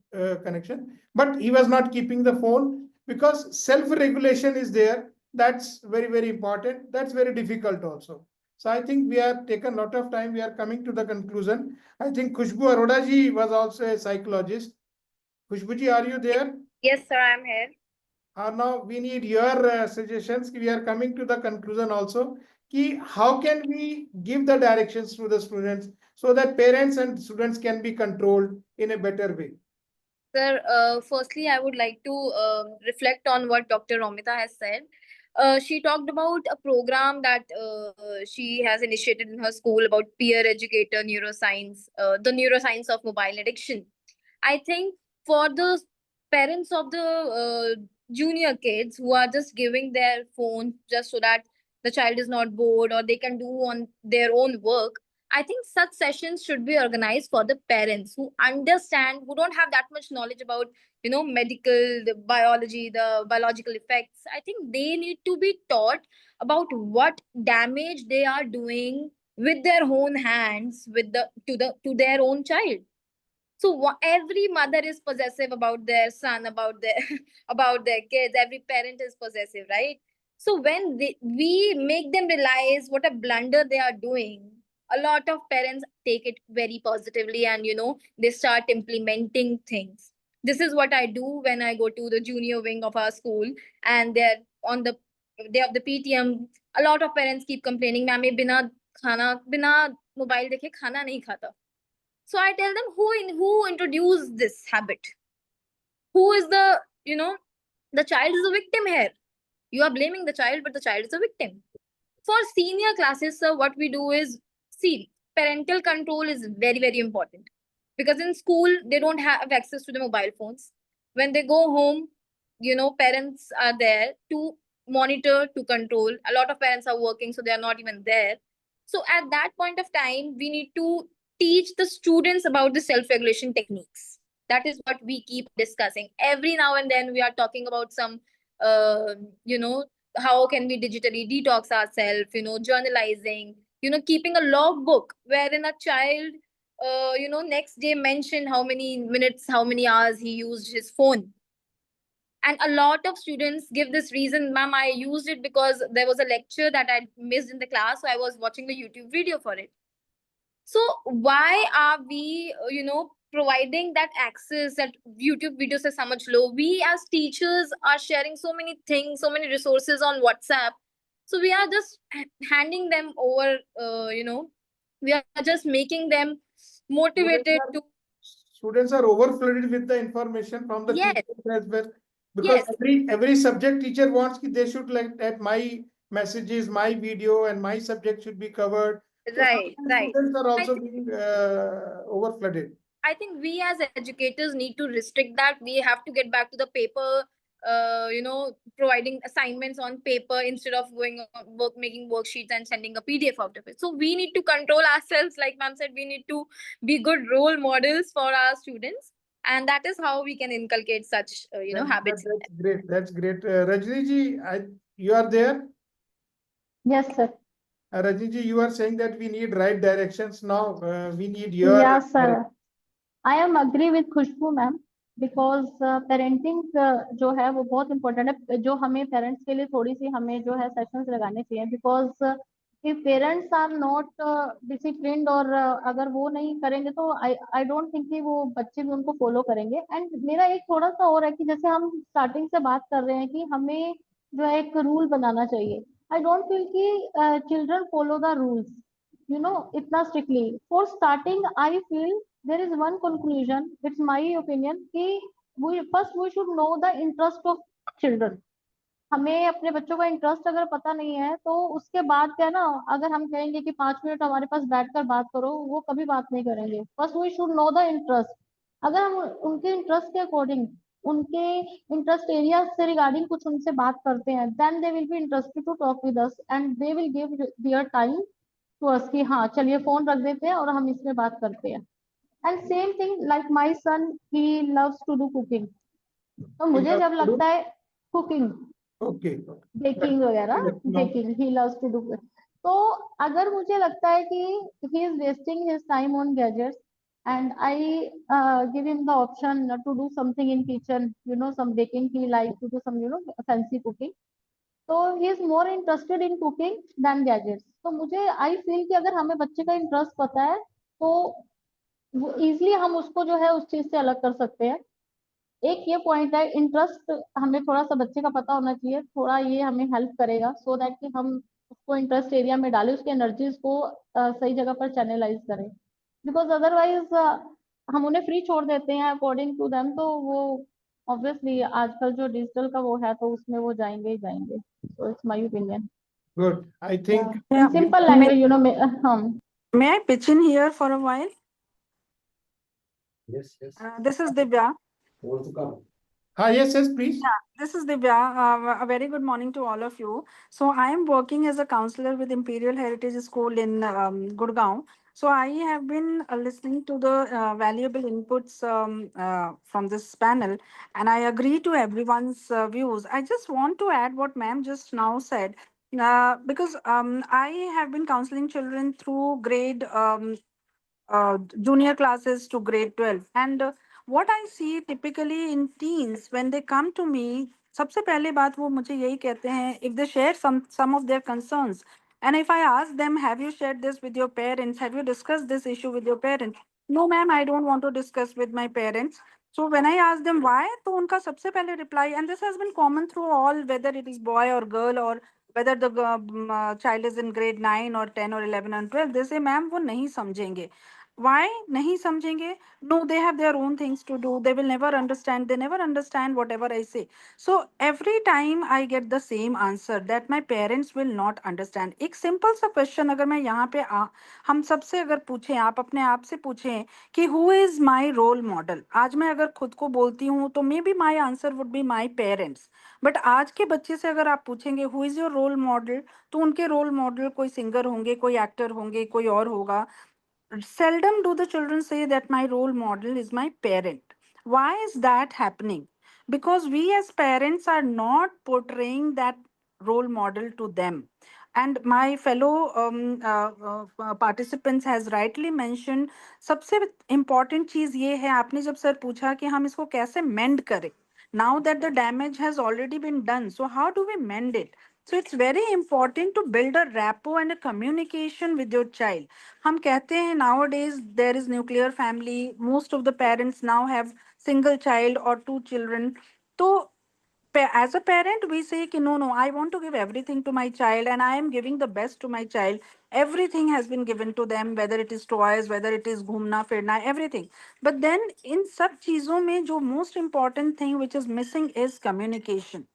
connection but he was not keeping the phone because self regulation is there that's very important that's very difficult also so I think we have taken a lot of time we are coming to the conclusion I think Khushbu Arora ji was also a psychologist Khushbu ji are you there Yes, sir, I'm here. now we need your suggestions. We are coming to the conclusion also. Ki how can we give the directions to the students so that parents and students can be controlled in a better way? Sir, firstly, I would like to reflect on what Dr. Romita has said. She talked about a program that she has initiated in her school about peer educator neuroscience, the neuroscience of mobile addiction. I think for the parents of the junior kids who are just giving their phone just so that the child is not bored or they can do on their own work, I think such sessions should be organized for the parents who understand, who don't have that much knowledge about, medical, the biology, the biological effects. I think they need to be taught about what damage they are doing with their own hands with to their own child. So every mother is possessive about their son, about their about their kids. Every parent is possessive, right? So when we make them realize what a blunder they are doing, a lot of parents take it very positively, and they start implementing things. This is what I do when I go to the junior wing of our school, and they're on the day of the PTM. A lot of parents keep complaining, "Ma'am, ye bina mobile dekhe khana nahi khata." So I tell them, who introduced this habit? Who is the child is a victim here. You are blaming the child, but the child is a victim. For senior classes, sir, what we do is, see, parental control is very important. Because in school, they don't have access to the mobile phones. When they go home, parents are there to monitor, to control. A lot of parents are working, so they are not even there. So at that point of time, we need to teach the students about the self-regulation techniques. That is what we keep discussing. Every now and then we are talking about some, how can we digitally detox ourselves, journalizing, keeping a logbook wherein a child, next day mention how many minutes, how many hours he used his phone. And a lot of students give this reason, "Ma'am, I used it because there was a lecture that I missed in the class, so I was watching the YouTube video for it." So why are we, providing that access, that YouTube videos are so much low? We as teachers are sharing so many things, so many resources on WhatsApp. So we are just handing them over, we are just making them motivated to. Students are overflooded with the information from the Yes. teachers as well. Because every subject teacher wants that they should like that my messages, my video, and my subject should be covered. So Right. students are also being overflooded. I think we as educators need to restrict that. We have to get back to the paper, providing assignments on paper instead of going on making worksheets and sending a PDF out of it. So we need to control ourselves. Like ma'am said, we need to be good role models for our students. And that is how we can inculcate such, habits. That's great. That's great. Rajni ji, you are there? Yes, sir. Rajni ji, you are saying that we need right directions now. We need your. Yes, sir. I am agree with Khushbu ma'am because parenting जो है वो बहुत important है जो हमें parents के लिए थोड़ी सी हमें जो है sessions लगाने चाहिए because if parents are not disciplined और अगर वो नहीं करेंगे तो I don't think कि वो बच्चे भी उनको फॉलो करेंगे. एंड मेरा एक थोड़ा सा और है कि जैसे हम स्टार्टिंग से बात कर रहे हैं कि हमें जो है एक रूल बनाना चाहिए. I don't feel कि children follow the rules, you know, इतना strictly. For starting, I feel there is one conclusion. It's my opinion कि we should know the interest of children. हमें अपने बच्चों का इंटरेस्ट अगर पता नहीं है तो उसके बाद क्या है ना, अगर हम कहेंगे कि 5 मिनट हमारे पास बैठकर बात करो, वो कभी बात नहीं करेंगे. First we should know the interest. अगर हम उनके इंटरेस्ट के अकॉर्डिंग, उनके इंटरेस्ट एरिया से रिगार्डिंग कुछ उनसे बात करते हैं, then they will be interested to talk with us and they will give their time to us कि हाँ चलिए फोन रख देते हैं और हम इसमें बात करते हैं. And same thing like my son, he loves to do cooking. तो मुझे जब लगता है कुकिंग, Okay. बेकिंग वगैरह, baking he loves to do. तो अगर मुझे लगता है कि he is wasting his time on gadgets and I give him the option to do something in kitchen, you know, some baking, he like to do some, you know, fancy cooking. तो he is more interested in cooking then gadgets. तो मुझे I feel कि अगर हमें बच्चे का interest पता है तो वो इजिली हम उसको जो है उस चीज से अलग कर सकते हैं. एक ये पॉइंट है, इंटरेस्ट हमें थोड़ा सा बच्चे का पता होना चाहिए, थोड़ा ये हमें हेल्प करेगा सो दैट कि हम उसको इंटरेस्ट एरिया में डालें, उसकी एनर्जीज को सही जगह पर चैनलाइज करें. बिकॉज अदरवाइज हम उन्हें फ्री छोड़ देते हैं अकॉर्डिंग टू देम, तो वो ऑब्वियसली आजकल जो डिजिटल का वो है तो उसमें वो जाएंगे ही जाएंगे. So it's my opinion. Good. I think in simple language, you know, हम. May I pitch in here for a while? Yes, yes. This is Divya. Want to come? yes, please. Yeah, this is Divya. A very good morning to all of you. So I am working as a counselor with Imperial Heritage School in Gurgaon. So I have been listening to the valuable inputs from this panel, and I agree to everyone's views. I just want to add what ma'am just now said. Because I have been counseling children through grade junior classes to grade 12, and what I see typically in teens when they come to me, सबसे पहले बात वो मुझे यही कहते हैं, if they share some of their concerns, and if I ask them, have you shared this with your parents, have you discussed this issue with your parents? No ma'am, I don't want to discuss with my parents. So when I ask them why, तो उनका सबसे पहले reply, and this has been common through all, whether it is boy or girl, or whether the child is in grade 9 or 10 or 11 and 12, they say ma'am वो नहीं समझेंगे. Why nahi samjhenge? No, they have their own things to do. They will never understand. They never understand whatever I say. So every time I get the same answer that my parents will not understand. एक simple सा question अगर मैं यहाँ पे हम सबसे अगर पूछें, आप अपने आप से पूछें कि who is my role model? आज मैं अगर खुद को बोलती हूँ तो maybe my answer would be my parents. But आज के बच्चे से अगर आप पूछेंगे who is your role model, तो उनके रोल मॉडल कोई सिंगर होंगे, कोई एक्टर होंगे, कोई और होगा. Seldom do the children say that my role model is my parent. Why is that happening? Because we as parents are not portraying that role model to them. And my fellow participants has rightly mentioned, सबसे important चीज ये है, आपने जब sir पूछा कि हम इसको कैसे mend करें. Now that the damage has already been done, so how do we mend it? So it's very important to build a rapport and a communication with your child. हम कहते हैं nowadays there is nuclear family. Most of the parents now have single child or two children. So as a parent we say कि no, I want to give everything to my child and I am giving the best to my child. Everything has been given to them, whether it is toys, whether it is घूमना फिरना, everything. But then in सब चीजों में जो most important thing which is missing is communication.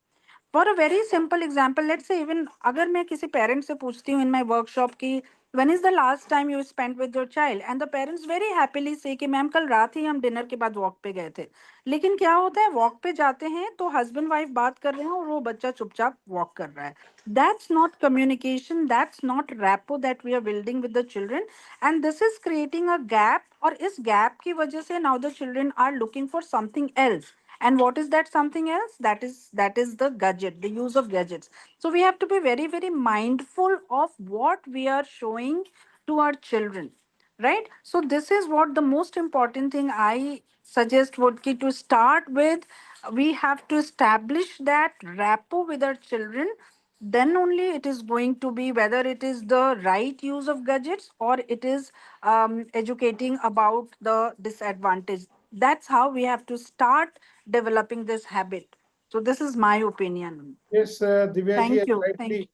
For a very simple example, let's say even अगर मैं किसी parent से पूछती हूँ in my workshop कि when is the last time you spent with your child, and the parents very happily say कि ma'am कल रात ही हम डिनर के बाद वॉक पे गए थे. लेकिन क्या होता है, वॉक पे जाते हैं तो हस्बैंड वाइफ बात कर रहे हैं और वो बच्चा चुपचाप वॉक कर रहा है. That's not communication, that's not rapport that we are building with the children, and this is creating a gap. और इस gap की वजह से now the children are looking for something else. And what is that something else? That is the gadget, the use of gadgets. So we have to be very, very mindful of what we are showing to our children, right? So this is what the most important thing I suggest would be to start with. We have to establish that rapport with our children, then only it is going to be whether it is the right use of gadgets or it is educating about the disadvantage. That's how we have to start developing this habit. So this is my opinion. Yes, Divyaji Thank has you. Thank rightly,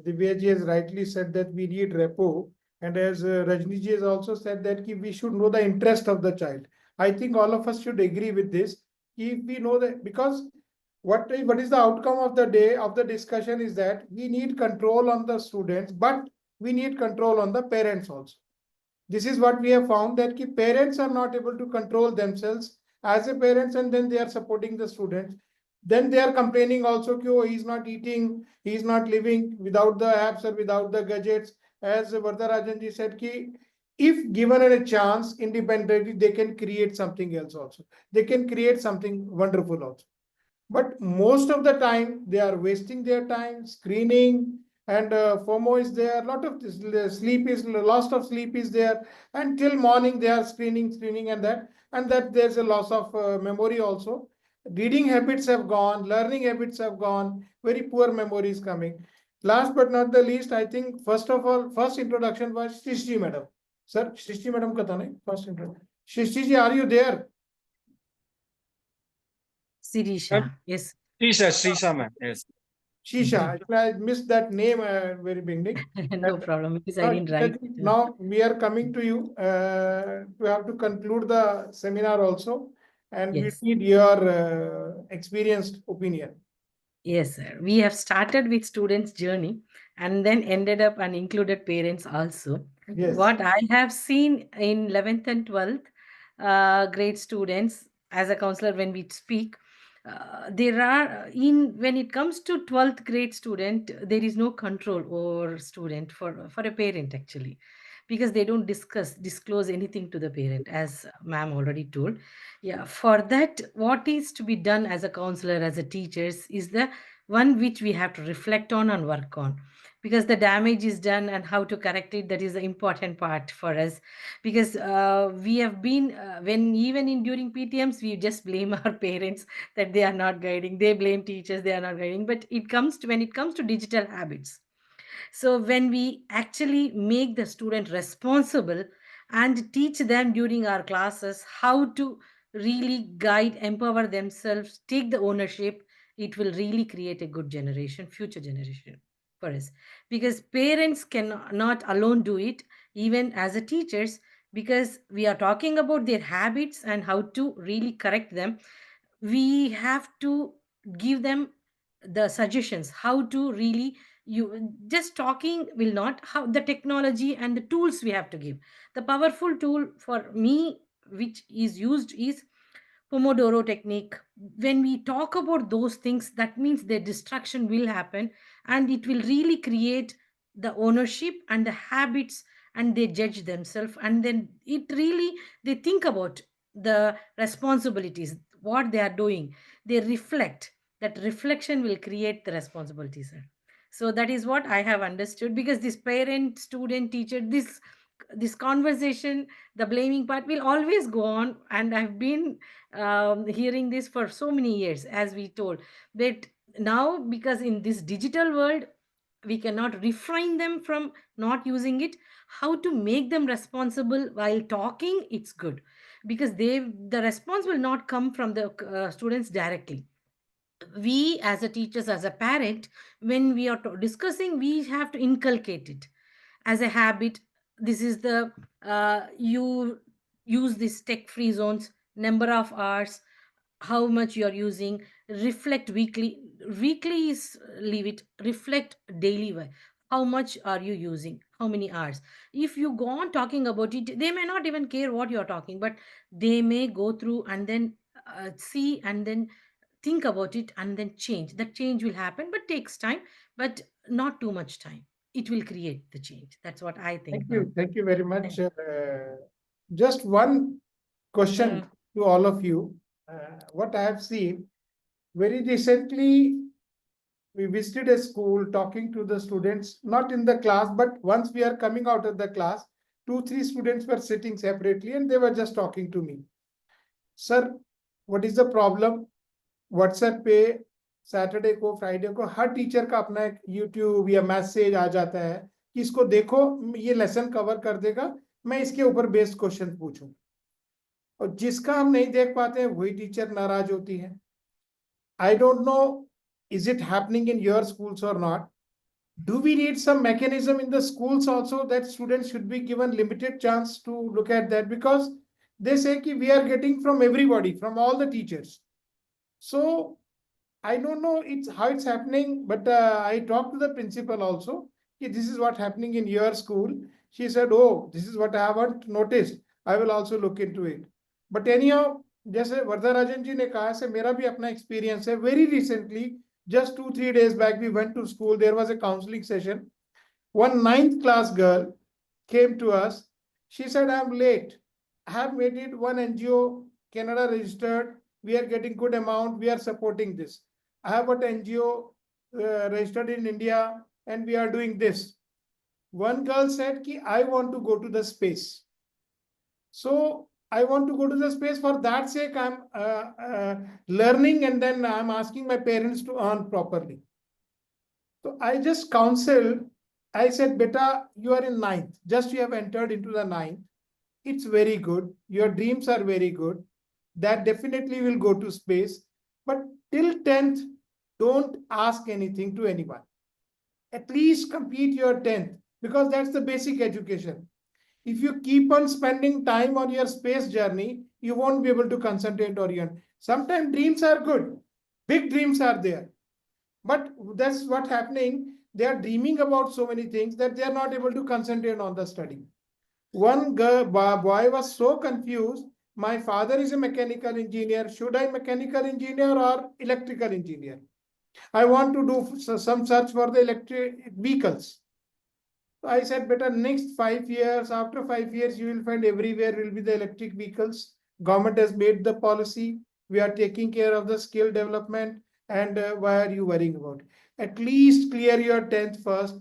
Divyaji has rightly said that we need repo. And as Rajniji has also said that we should know the interest of the child. I think all of us should agree with this. If we know that, because what is the outcome of the day of the discussion is that we need control on the students, but we need control on the parents also. This is what we have found, that parents are not able to control themselves as a parents, and then they are supporting the students. Then they are complaining also, oh, he's not eating, he's not living without the apps or without the gadgets. As Vardarajanji said, if given a chance independently, they can create something else also. They can create something wonderful also. But most of the time, they are wasting their time screening, and FOMO is there. A lot of this, sleep is loss of sleep is there, and till morning they are screening, and that there's a loss of memory also. Reading habits have gone, learning habits have gone. Very poor memory is coming. Last but not the least, I think first of all, first introduction was Shishji madam. Sir, Shishji madam ka tha nahi? First introduction. Shishji ji, are you there? Sirisha, yes. Srisha, ma'am. Yes. Shisha, I missed that name very beginning. No problem, because I didn't write it. Now we are coming to you. We have to conclude the seminar also, and Yes. we need your experienced opinion. Yes, sir. We have started with students' journey and then ended up and included parents also. Yes. What I have seen in 11th and 12th grade students as a counselor when we speak, there are when it comes to 12th grade student, there is no control over student for a parent actually, because they don't disclose anything to the parent, as ma'am already told. Yeah, for that, what is to be done as a counselor, as a teachers, is the one which we have to reflect on and work on, because the damage is done and how to correct it, that is the important part for us. Because we have been when even in during PTMs we just blame our parents that they are not guiding, they blame teachers, they are not guiding. But when it comes to digital habits, so when we actually make the student responsible and teach them during our classes how to really guide, empower themselves, take the ownership, it will really create a good generation, future generation for us. Because parents cannot alone do it, even as a teachers, because we are talking about their habits and how to really correct them. We have to give them the suggestions how to really, you just talking will not, how the technology and the tools we have to give. The powerful tool for me which is used is Pomodoro technique. When we talk about those things, that means the distraction will happen, and it will really create the ownership and the habits, and they judge themselves, and then it really, they think about the responsibilities, what they are doing, they reflect. That reflection will create the responsibilities, sir. So that is what I have understood, because this parent student teacher, this conversation, the blaming part will always go on, and I've been hearing this for so many years, as we told. But now, because in this digital world, we cannot refrain them from not using it. How to make them responsible while talking, it's good, because the response will not come from the students directly. We as a teachers, as a parent, when we are discussing, we have to inculcate it as a habit. This is the you use this tech free zones, number of hours, how much you are using, reflect weekly is leave it, reflect daily, how much are you using, how many hours. If you go on talking about it, they may not even care what you're talking, but they may go through and then see, and then think about it, and then change. That change will happen, but takes time, but not too much time. It will create the change. That's what I think. Thank you very much. Just one question to all of you. What I have seen very recently, we visited a school talking to the students, not in the class, but once we are coming out of the class, 2-3 students were sitting separately and they were just talking to me. Sir, what is the problem? WhatsApp पे Saturday को, Friday को हर teacher का अपना एक YouTube या message आ जाता है कि इसको देखो, ये लेसन कवर कर देगा, मैं इसके ऊपर बेस्ड क्वेश्चन पूछूं। और जिसका हम नहीं देख पाते हैं वही टीचर नाराज होती है। I don't know, is it happening in your schools or not? Do we need some mechanism in the schools also that students should be given limited chance to look at that? Because they say ki we are getting from everybody, from all the teachers. So I don't know how it's happening, but I talked to the principal also. This is what happening in your school. She said, oh, this is what I haven't noticed. I will also look into it. But anyhow, जैसे वरदराजन जी ने कहा से मेरा भी अपना experience है। Very recently, just 2-3 days back, we went to school. There was a counseling session. One 9th class girl came to us. She said, I'm late. I have made it one NGO, Canada registered. We are getting good amount. We are supporting this. I have got NGO registered in India and we are doing this. One girl said, ki, I want to go to the space. So I want to go to the space. For that sake, I'm learning and then I'm asking my parents to earn properly. So I just counseled. I said, beta, you are in 9th. Just you have entered into the 9th. It's very good. Your dreams are very good. That definitely will go to space. But till 10th, don't ask anything to anyone. At least complete your 10th because that's the basic education. If you keep on spending time on your space journey, you won't be able to concentrate on your. Sometimes dreams are good. Big dreams are there. But that's what's happening. They are dreaming about so many things that they are not able to concentrate on the study. One boy was so confused. My father is a mechanical engineer. Should I mechanical engineer or electrical engineer? I want to do some search for the electric vehicles. I said, better next 5 years, after 5 years, you will find everywhere will be the electric vehicles. Government has made the policy. We are taking care of the skill development. And why are you worrying about it? At least clear your 10th first.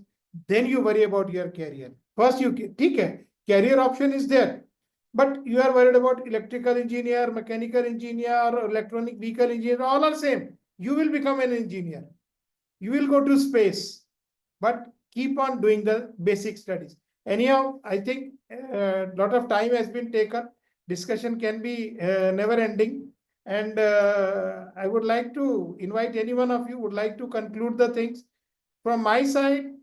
Then you worry about your career. First, you take career option is there. But you are worried about electrical engineer, mechanical engineer, or electronic vehicle engineer, all are same. You will become an engineer. You will go to space. But keep on doing the basic studies. Anyhow, I think a lot of time has been taken. Discussion can be never ending. And I would like to invite any one of you would like to conclude the things. From my side,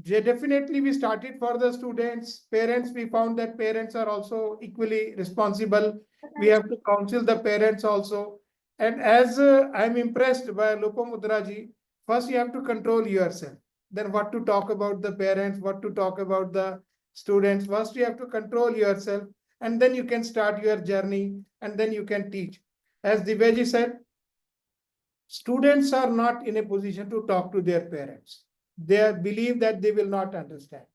definitely we started for the students. Parents, we found that parents are also equally responsible. We have to counsel the parents also. And as I'm impressed by Lopamudraji, first you have to control yourself. Then what to talk about the parents, what to talk about the students. First you have to control yourself and then you can start your journey and then you can teach. As Divyaji said, students are not in a position to talk to their parents. They believe that they will not understand.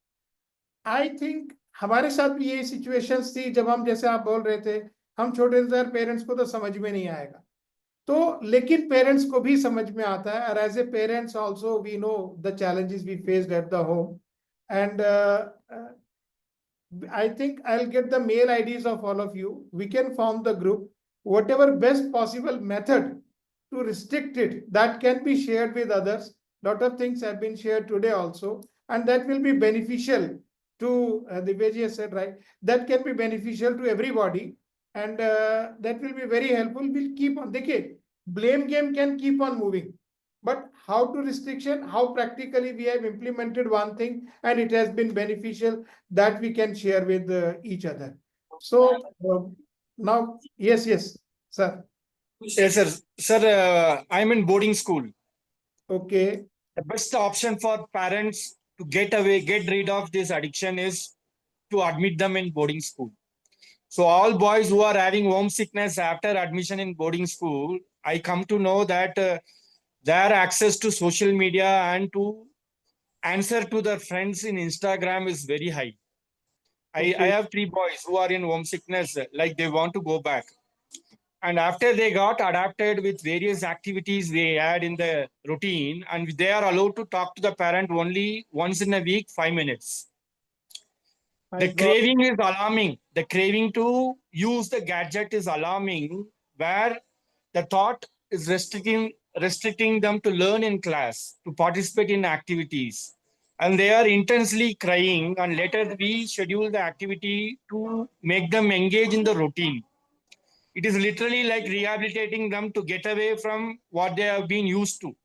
I think हमारे साथ भी यही situations थी जब हम जैसे आप बोल रहे थे हम छोटे थे पेरेंट्स को तो समझ में नहीं आएगा तो लेकिन पेरेंट्स को भी समझ में आता है और as a parents also we know the challenges we faced at the home and I think I'll get the mail IDs of all of you. We can form the group. Whatever best possible method to restrict it, that can be shared with others. Lot of things have been shared today also, and that will be beneficial to the Vijay said, right? That can be beneficial to everybody, and that will be very helpful. We'll keep on. Okay, blame game can keep on moving. But how to restriction, how practically we have implemented one thing and it has been beneficial that we can share with each other. So now, yes, sir. Yes, sir. Sir, I'm in boarding school. Okay. The best option for parents to get rid of this addiction is to admit them in boarding school. So all boys who are having homesickness after admission in boarding school, I come to know that their access to social media and to answer to their friends in Instagram is very high. I have 3 boys who are in homesickness, like they want to go back. And after they got adapted with various activities they had in the routine, and they are allowed to talk to the parent only once in a week, 5 minutes. The craving is alarming. The craving to use the gadget is alarming, where the thought is restricting restricting them to learn in class, to participate in activities. And they are intensely crying, and later we schedule the activity to make them engage in the routine. It is literally like rehabilitating them to get away from what they have been used to.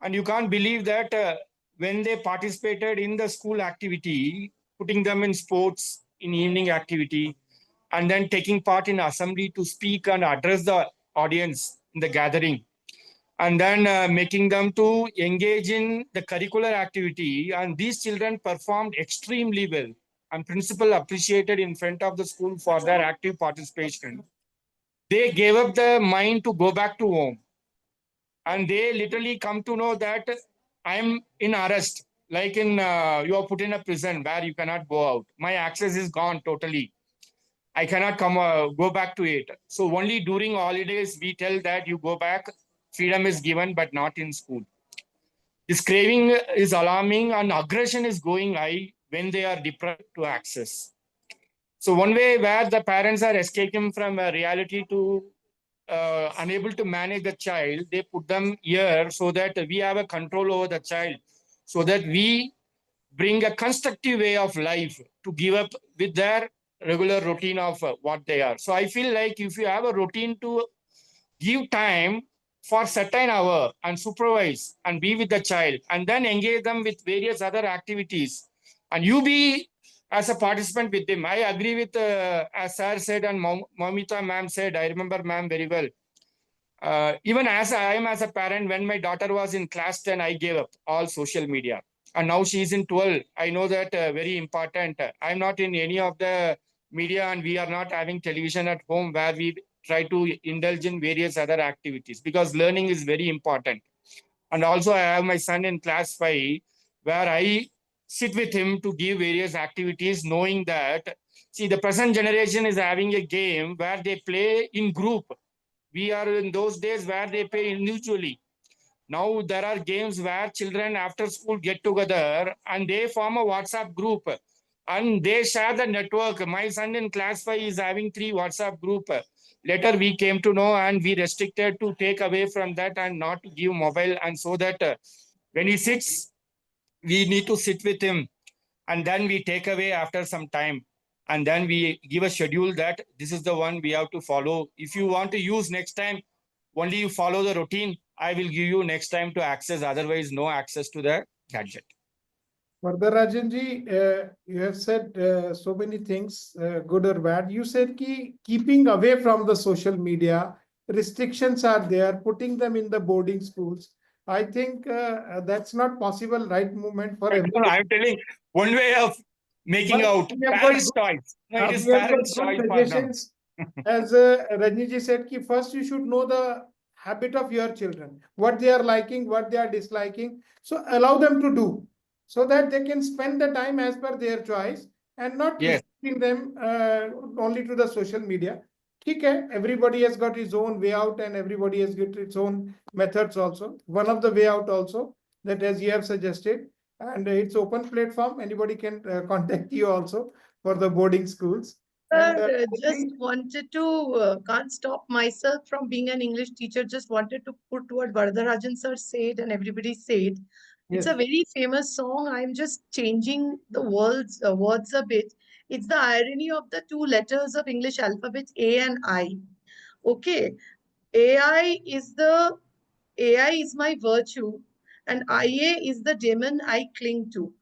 And you can't believe that when they participated in the school activity, putting them in sports, in evening activity, and then taking part in assembly to speak and address the audience in the gathering, and then making them to engage in the curricular activity. And these children performed extremely well, and principal appreciated in front of the school for their active participation. They gave up the mind to go back to home, and they literally come to know that I'm in arrest, like in you are put in a prison where you cannot go out. My access is gone totally. I cannot come go back to it. So only during holidays we tell that you go back. Freedom is given, but not in school. This craving is alarming, and aggression is going high when they are deprived to access. So one way where the parents are escaping from a reality to unable to manage the child, they put them here so that we have a control over the child, so that we bring a constructive way of life to give up with their regular routine of what they are. So I feel like if you have a routine to give time for certain hour and supervise and be with the child, and then engage them with various other activities, and you be as a participant with them. I agree with as sir said and Momita ma'am said, I remember ma'am very well. Even as I am as a parent, when my daughter was in class 10, I gave up all social media. And now she is in 12. I know that very important. I'm not in any of the media, and we are not having television at home where we try to indulge in various other activities, because learning is very important. And also I have my son in class 5, where I sit with him to give various activities, knowing that, see, the present generation is having a game where they play in group. We are in those days where they play individually. Now there are games where children after school get together and they form a WhatsApp group and they share the network. My son in class 5 is having 3 WhatsApp group. Later we came to know, and we restricted to take away from that and not to give mobile, and so that when he sits, we need to sit with him, and then we take away after some time, and then we give a schedule that this is the one we have to follow. If you want to use next time, only you follow the routine. I will give you next time to access, otherwise no access to the gadget. Further, Rajanji, you have said so many things, good or bad. You said keeping away from the social media, restrictions are there, putting them in the boarding schools. I think that's not possible right movement for everyone. I'm telling one way of making out parents' choice. No, it is We have got parents' good choice for them. suggestions. As Rajniji said, first you should know the habit of your children, what they are liking, what they are disliking. So allow them to do, so that they can spend the time as per their choice and not restricting them only to the social media. Okay, everybody has got his own way out, and everybody has got its own methods also. One of the way out also, that as you have suggested, and it's open platform, anybody can contact you also for the boarding schools. Sir, just wanted to, can't stop myself from being an English teacher, just wanted to put what Varadarajan sir said and everybody said. It's a very famous song. I'm just changing the words a bit. It's the irony of the 2 letters of English alphabet, A and I. Okay, AI is my virtue, and IA is the demon I cling to.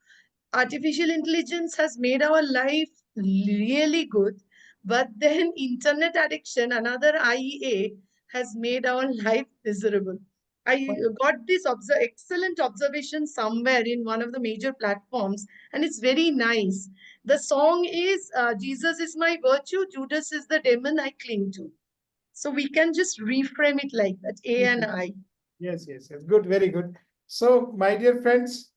Artificial intelligence has made our life really good, but then internet addiction, another IEA, has made our life miserable. I got this excellent observation somewhere in one of the major platforms, and it's very nice. The song is Jesus is my virtue, Judas is the demon I cling to. So we can just reframe it like that, A and I. Yes, yes, yes. Good, very good. So, my dear friends,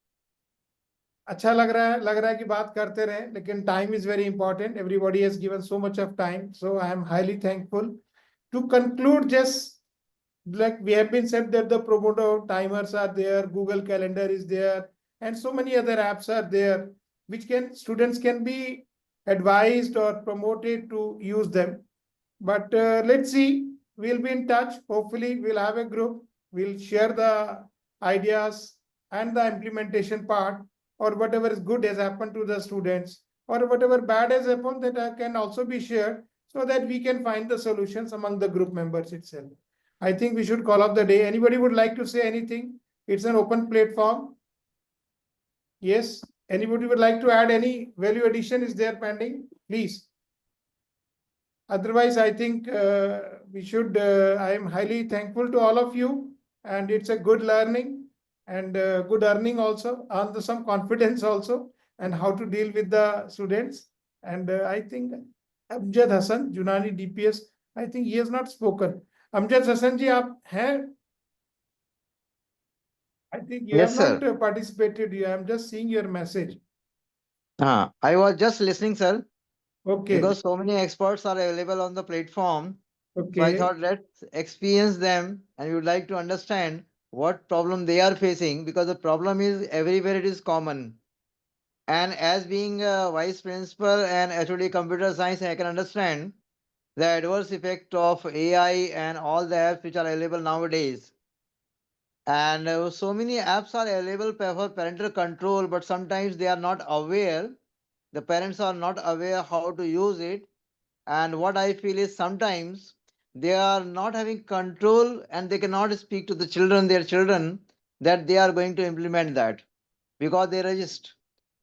अच्छा लग रहा है कि बात करते रहे, लेकिन time is very important. Everybody has given so much of time, so I am highly thankful. To conclude, just like we have been said that the Pomodoro timers are there, Google Calendar is there, and so many other apps are there, which students can be advised or promoted to use them. But let's see, we'll be in touch. Hopefully, we'll have a group we'll share the ideas and the implementation part, or whatever is good has happened to the students, or whatever bad has happened, that can also be shared so that we can find the solutions among the group members itself. I think we should call off the day. Anybody would like to say anything? It's an open platform. Yes, anybody would like to add any value addition? Is there pending? Please. Otherwise, I think we should, I am highly thankful to all of you, and it's a good learning and good earning also, and some confidence also, and how to deal with the students. And I think Amjad Hassan, Junani DPS, I think he has not spoken. Amjad Hassan ji, aap hain? I think you Yes, have sir. not participated. I am just seeing your message. I was just listening, sir, Okay. because so many experts are available on the platform. So I Okay. thought let's experience them, and we would like to understand what problem they are facing, because the problem is everywhere it is common. And as being a vice principal and HOD computer science, I can understand the adverse effect of AI and all the apps which are available nowadays. And so many apps are available for parental control, but sometimes they are not aware. The parents are not aware how to use it. And what I feel is sometimes they are not having control and they cannot speak to the children, their children, that they are going to implement that because they resist.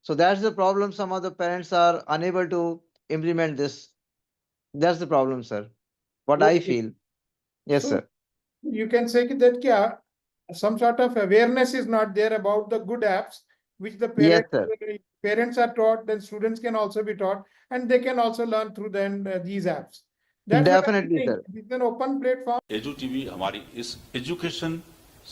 So that's the problem. Some of the parents are unable to implement this. That's the problem, sir. What I Okay. feel. Yes, So sir. you can say that some sort of awareness is not there about the good apps, which the Yes, parents are taught, then students can also be taught, and they can also learn through these apps. That's what I'm Definitely, saying. sir. It's an open platform. Edu TV हमारी इस education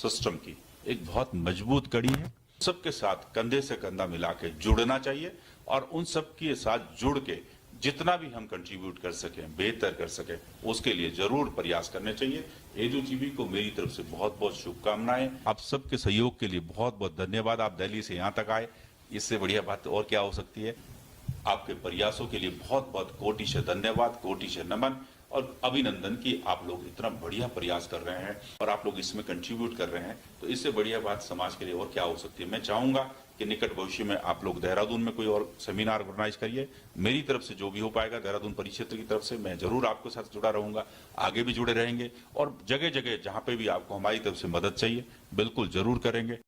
system की एक बहुत मजबूत कड़ी है। सबके साथ कंधे से कंधा मिला के जुड़ना चाहिए और उन सब के साथ जुड़ के जितना भी हम कंट्रीब्यूट कर सकें, बेहतर कर सकें, उसके लिए जरूर प्रयास करने चाहिए। एजू टीवी को मेरी तरफ से बहुत बहुत शुभकामनाएं। आप सबके सहयोग के लिए बहुत बहुत धन्यवाद। आप दिल्ली से यहाँ तक आए, इससे बढ़िया बात और क्या हो सकती है। आपके प्रयासों के लिए बहुत बहुत कोटि से धन्यवाद, कोटि से नमन और अभिनंदन कि आप लोग इतना बढ़िया प्रयास कर रहे हैं और आप लोग इसमें कंट्रीब्यूट कर रहे हैं, तो इससे बढ़िया बात समाज के लिए और क्या हो सकती है। मैं चाहूंगा कि निकट भविष्य में आप लोग देहरादून में कोई और सेमिनार ऑर्गेनाइज करिए। मेरी तरफ से जो भी हो पाएगा देहरादून परिक्षेत्र की तरफ से मैं जरूर आपके साथ जुड़ा रहूंगा, आगे भी जुड़े रहेंगे और जगह जगह जहां पे भी आपको हमारी तरफ से मदद चाहिए बिल्कुल जरूर करेंगे।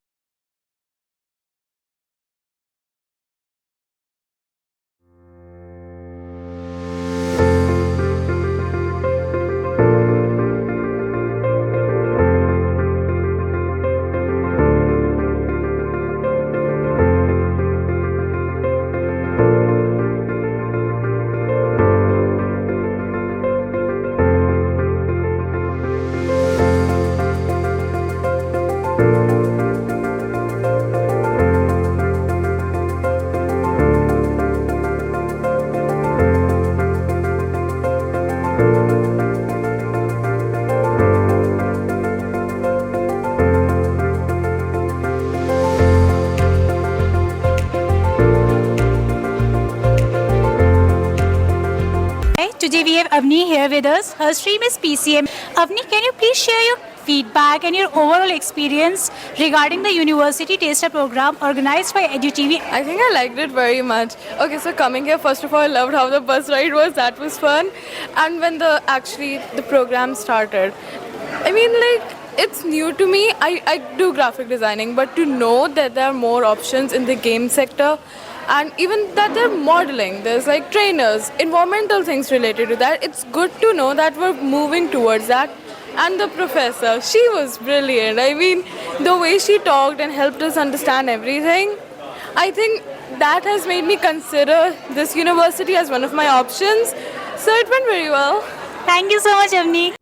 Today we have Avni here with us. Her stream is PCM. Avni, can you please share your feedback and your overall experience regarding the university taster program organized by EDU TV? I think I liked it very much. Okay, so coming here, first of all, I loved how the bus ride was. That was fun. And when the program started, I mean, like, it's new to me. I do graphic designing, but to know that there are more options in the game sector, and even that they're modeling, there's like trainers, environmental things related to that. It's good to know that we're moving towards that. And the professor, she was brilliant. I mean, the way she talked and helped us understand everything, I think that has made me consider this university as one of my options. So it went very well. Thank you so much, Avni.